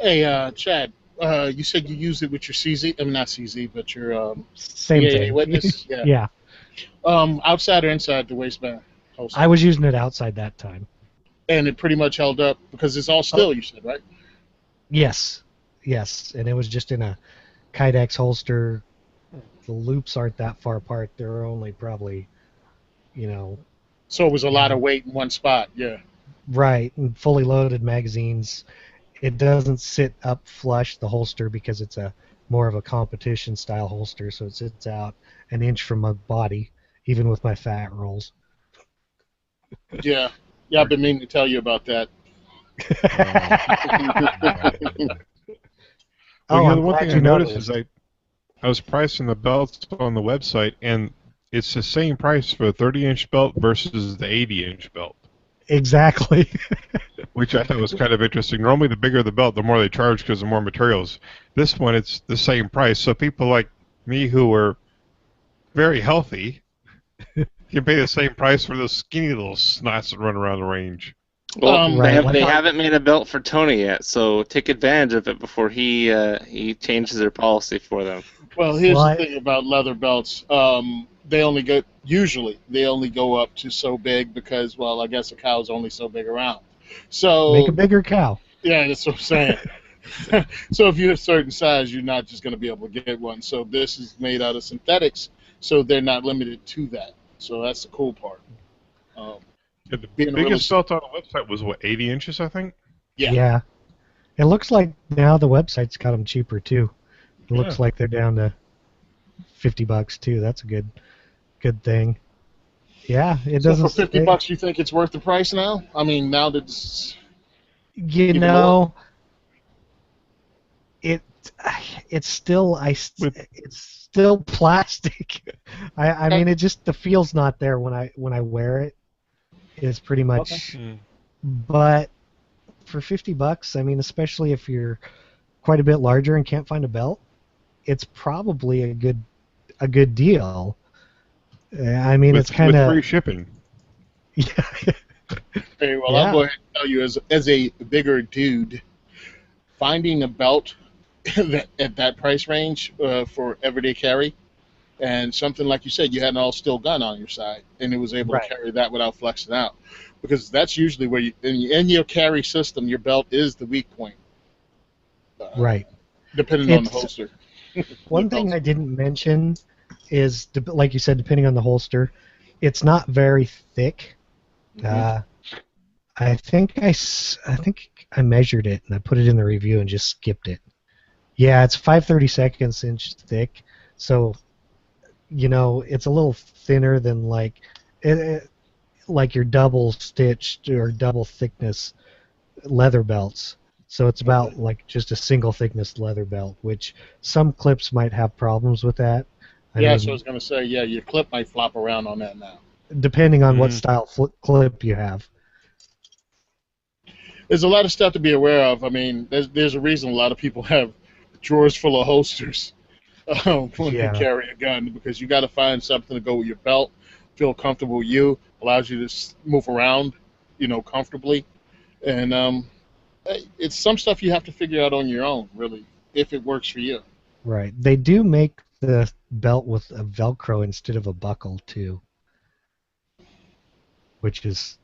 Hey, Chad, you said you used it with your CZ. I mean, not CZ, but your Same EAA thing. Witness. Yeah. Yeah. Outside or inside the waistband holster? I was using it outside that time. And it pretty much held up because it's all steel, you said, right? Yes. Yes. And it was just in a Kydex holster. The loops aren't that far apart. They're only probably, So it was a lot of weight in one spot, yeah. right. And fully loaded magazines. It doesn't sit up flush, the holster, because it's a more of a competition style holster, so it sits out an inch from my body, even with my fat rolls. Yeah. Yeah, I've been meaning to tell you about that. The one thing I noticed is I was pricing the belts on the website, and it's the same price for a 30-inch belt versus the 80-inch belt. Exactly. Which I thought was kind of interesting. Normally, the bigger the belt, the more they charge because the more materials. This one, it's the same price. So people like me who are very healthy can pay the same price for those skinny little snots that run around the range. Well, Right. they haven't made a belt for Tony yet, so take advantage of it before he changes their policy for them. Well, here's the thing about leather belts. They only go up to so big because, well, I guess a cow's only so big around. So make a bigger cow. Yeah, that's what I'm saying. So if you're a certain size, you're not just going to be able to get one. So this is made out of synthetics, so they're not limited to that. So that's the cool part. The biggest belt on the website was, 80 inches, I think? Yeah. It looks like now the website's got them cheaper, too. It looks like they're down to $50, too. That's a good thing. Yeah, it doesn't. So for $50, you think it's worth the price now? I mean, now that it's... It's still plastic. I mean, it just, the feel's not there when I wear it. It's pretty much. Okay. But for $50, I mean, especially if you're quite a bit larger and can't find a belt, it's probably a good deal. I mean, it's kind of with free shipping. Yeah. Hey, well, I'll go ahead and tell you, as a bigger dude, finding a belt at that price range for everyday carry, and something like you said, you had an all-steel gun on your side, and it was able to carry that without flexing out, because that's usually where in your carry system, your belt is the weak point. Right. Depending on the holster. One thing I didn't mention is, like you said, depending on the holster, it's not very thick. I think I measured it and I put it in the review and just skipped it. Yeah, it's 5/32 inch thick, so it's a little thinner than like your double stitched or double thickness leather belts. So it's about like just a single thickness leather belt, which some clips might have problems with that. So I was going to say, your clip might flop around on that now. Depending on what style clip you have. There's a lot of stuff to be aware of. I mean, there's a reason a lot of people have drawers full of holsters when they carry a gun, because you got to find something to go with your belt, feel comfortable with you, allows you to move around, comfortably. And it's some stuff you have to figure out on your own, really, if it works for you. Right. They do make the belt with a Velcro instead of a buckle, too. Which is,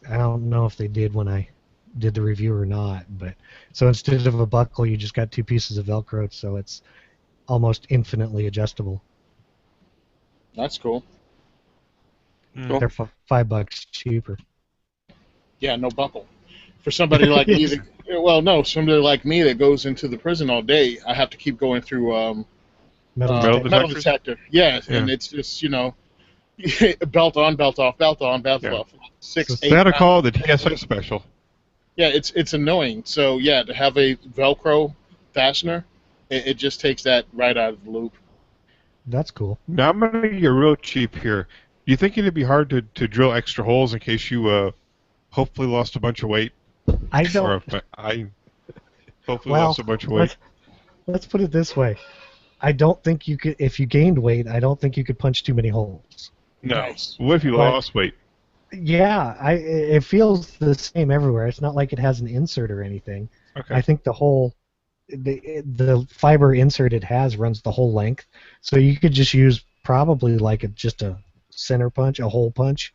I don't know if they did when I did the review or not, but so instead of a buckle, you just got two pieces of Velcro, so it's almost infinitely adjustable. That's cool. They're $5 cheaper. Yeah, no buckle. For somebody like me, somebody like me that goes into the prison all day, I have to keep going through metal detector. Yeah, and it's just belt on, belt off, belt on, belt off. 6, 8 That'll call the TSA special. Yeah, it's annoying. So to have a Velcro fastener, it just takes that right out of the loop. That's cool. Now I'm gonna get real cheap here. Do you think it'd be hard to drill extra holes in case you hopefully lost a bunch of weight? I don't. Or I hopefully lost a bunch of weight. Let's put it this way. I don't think you could, if you gained weight, I don't think you could punch too many holes. No. Nice. What if you lost weight? Yeah, it feels the same everywhere. It's not like it has an insert or anything. Okay. I think the fiber insert it has runs the whole length, so you could just use probably like just a center punch, a hole punch,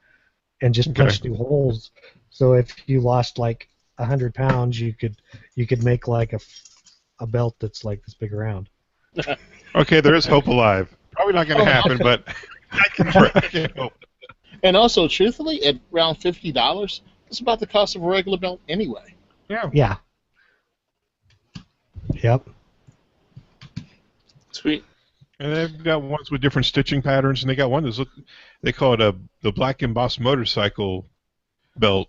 and just punch through holes. So if you lost like 100 pounds, you could make like a belt that's like this big around. Okay, there is hope alive. Probably not going to happen, but I can try. And also, truthfully, at around $50, it's about the cost of a regular belt anyway. Yeah. Yeah. Yep. Sweet. And they've got ones with different stitching patterns, and they got one they call it the Black Embossed Motorcycle belt.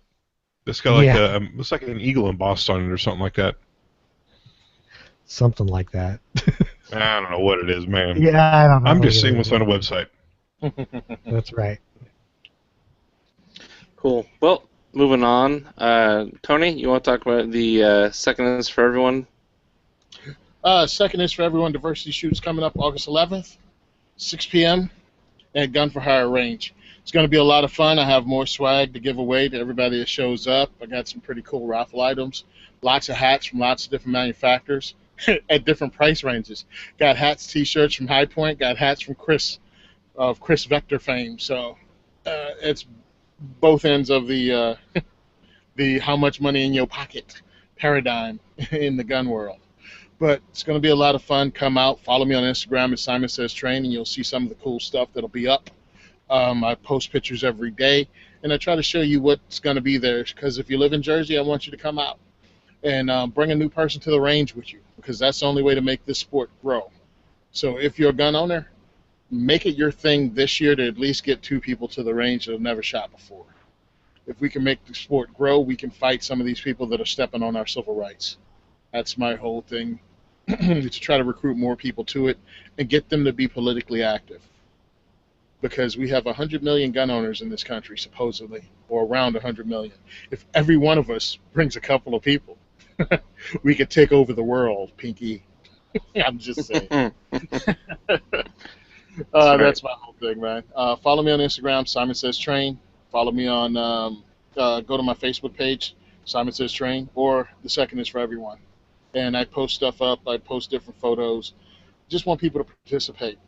It's got like looks like an eagle embossed on it or something like that. Something like that. I don't know what it is, man. Yeah, I don't know. I'm just seeing what's on a website. That's right. Cool. Well, moving on. Tony, you want to talk about the Second is for Everyone? Second is for Everyone diversity shoots coming up August 11th, 6 p.m. at Gun for Hire range. It's going to be a lot of fun. I have more swag to give away to everybody that shows up. I got some pretty cool raffle items, lots of hats from lots of different manufacturers at different price ranges. Got hats, T-shirts from High Point. Got hats from Chris of Chris Vector fame. So it's both ends of the the how much money in your pocket paradigm in the gun world. But it's going to be a lot of fun. Come out, follow me on Instagram at Simon Says Train, and you'll see some of the cool stuff that'll be up. I post pictures every day, and I try to show you what's going to be there. Because if you live in Jersey, I want you to come out and bring a new person to the range with you, because that's the only way to make this sport grow. So if you're a gun owner, make it your thing this year to at least get 2 people to the range that have never shot before. If we can make the sport grow, we can fight some of these people that are stepping on our civil rights. That's my whole thing, to try to recruit more people to it and get them to be politically active. Because we have 100 million gun owners in this country, supposedly, or around 100 million. If every one of us brings a couple of people, we could take over the world, Pinky. I'm just saying. That's my whole thing, man. Follow me on Instagram, Simon Says Train. Follow me on, go to my Facebook page, Simon Says Train, or The Second is for Everyone. And I post stuff up. I post different photos. Just want people to participate.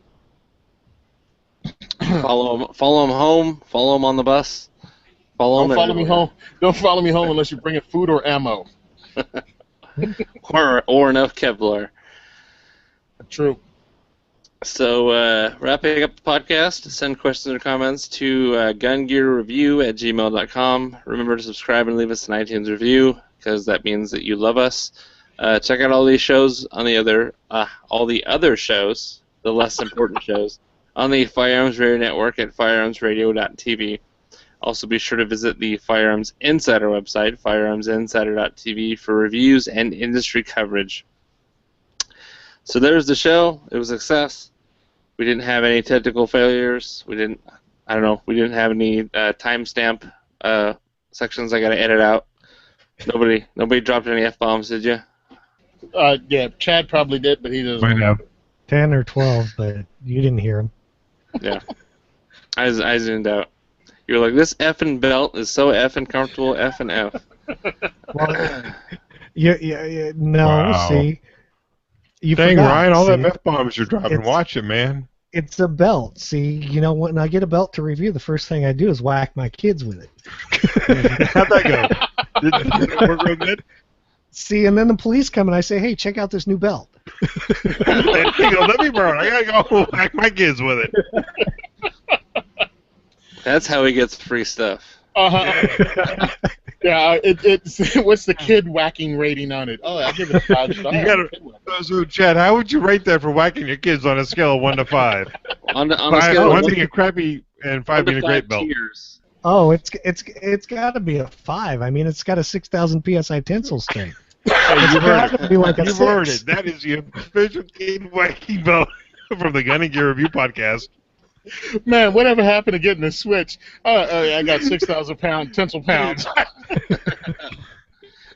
Follow them home. Follow them on the bus. Don't follow me home. Don't follow me home unless you're bringing food or ammo. or enough Kevlar. True. So, wrapping up the podcast, send questions or comments to gungearreview@gmail.com. Remember to subscribe and leave us an iTunes review, because that means that you love us. Check out all these shows on all the other shows, the less important shows, on the Firearms Radio Network at firearmsradio.tv. Also, be sure to visit the Firearms Insider website, firearmsinsider.tv, for reviews and industry coverage. So there's the show. It was a success. We didn't have any technical failures. We didn't have any timestamp sections I got to edit out. Nobody dropped any F-bombs, did you? Yeah, Chad probably did, but he doesn't. Might have. 10 or 12, but you didn't hear him. Yeah. I zoomed out. You were like, this effing belt is so effing comfortable, effing F. Well, no, Wow. see. You Dang, forgot, Ryan, all see? that F-bombs you're dropping. Watch it, man. It's a belt. See, when I get a belt to review, the first thing I do is whack my kids with it. How'd that go? Did it work real good? See, and then the police come and I say, hey, check out this new belt. Let me borrow it. I gotta go whack my kids with it. That's how he gets free stuff. Yeah, it's what's the kid whacking rating on it? Oh, I give it a 5 stars. You gotta, so, Chad, how would you rate that for whacking your kids on a scale of 1 to 5? On a 5 scale of 1 being a crappy and 5 being a great belt. Tiers. Oh, it's got to be a 5. I mean, it's got a 6,000 psi tensile strength. You've heard it. Be like a You've 6. heard it. That is the official kid whacking belt from the Gun and Gear Review podcast. Man, whatever happened to getting a switch? I got 6,000 tensile pounds.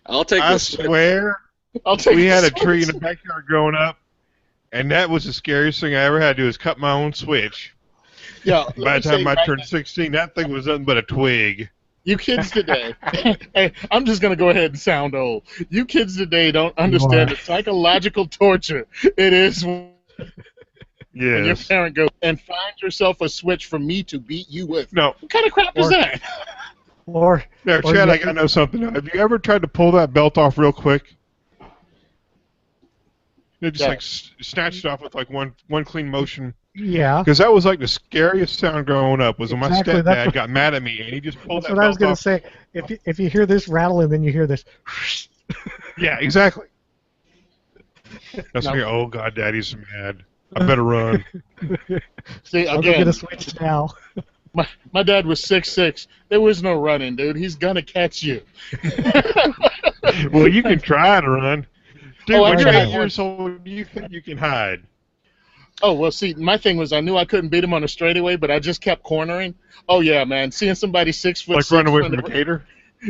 I'll take I this. swear, we had a tree in the backyard growing up, and that was the scariest thing I ever had to do, is cut my own switch. Yeah. By the time I turned 16, that thing was nothing but a twig. You kids today, hey, I'm just going to go ahead and sound old. You kids today don't understand the psychological torture it is when your parent goes and find yourself a switch for me to beat you with. No. What kind of crap is that? Now, Chad, I know something. Have you ever tried to pull that belt off real quick? You just like snatched it off with like one clean motion. Yeah. Because that was like the scariest sound growing up. Was when my stepdad got mad at me and he just pulled that belt off. That's what I was going to say. If you hear this rattle and then you hear this. Yeah, exactly. That's me. Oh God, Daddy's mad. I better run. See, again, I'll go get a switch now. My dad was 6'6". There was no running, dude. He's gonna catch you. Well, you can try to run. Dude, when you're 8 years old, you think you can hide. Oh, well, see, my thing was I knew I couldn't beat him on a straightaway, but I just kept cornering. Oh, yeah, man. Seeing somebody 6 foot like run away from a gator?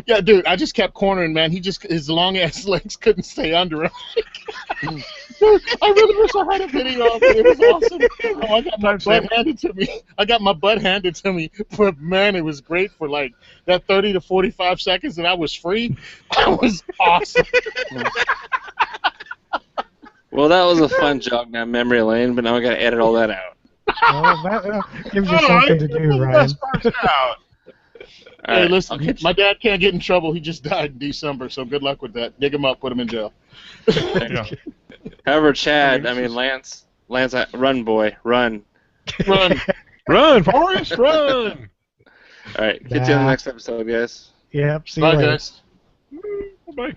Yeah, dude, I just kept cornering, man. His long-ass legs couldn't stay under him. Dude, I really wish I had a video of it. It was awesome. Oh, I got my butt handed to me. But, man, it was great for, like, that 30 to 45 seconds that I was free. That was awesome. Well, that was a fun jog down memory lane, but now I got to edit all that out. Well, that gives you something to do, Ryan. Hey, listen, my dad can't get in trouble. He just died in December, so good luck with that. Dig him up, put him in jail. However, Lance, run, boy, run. Run, Forrest, run. All right, catch you on the next episode, guys. Yep, see Bye, you later. guys. Bye.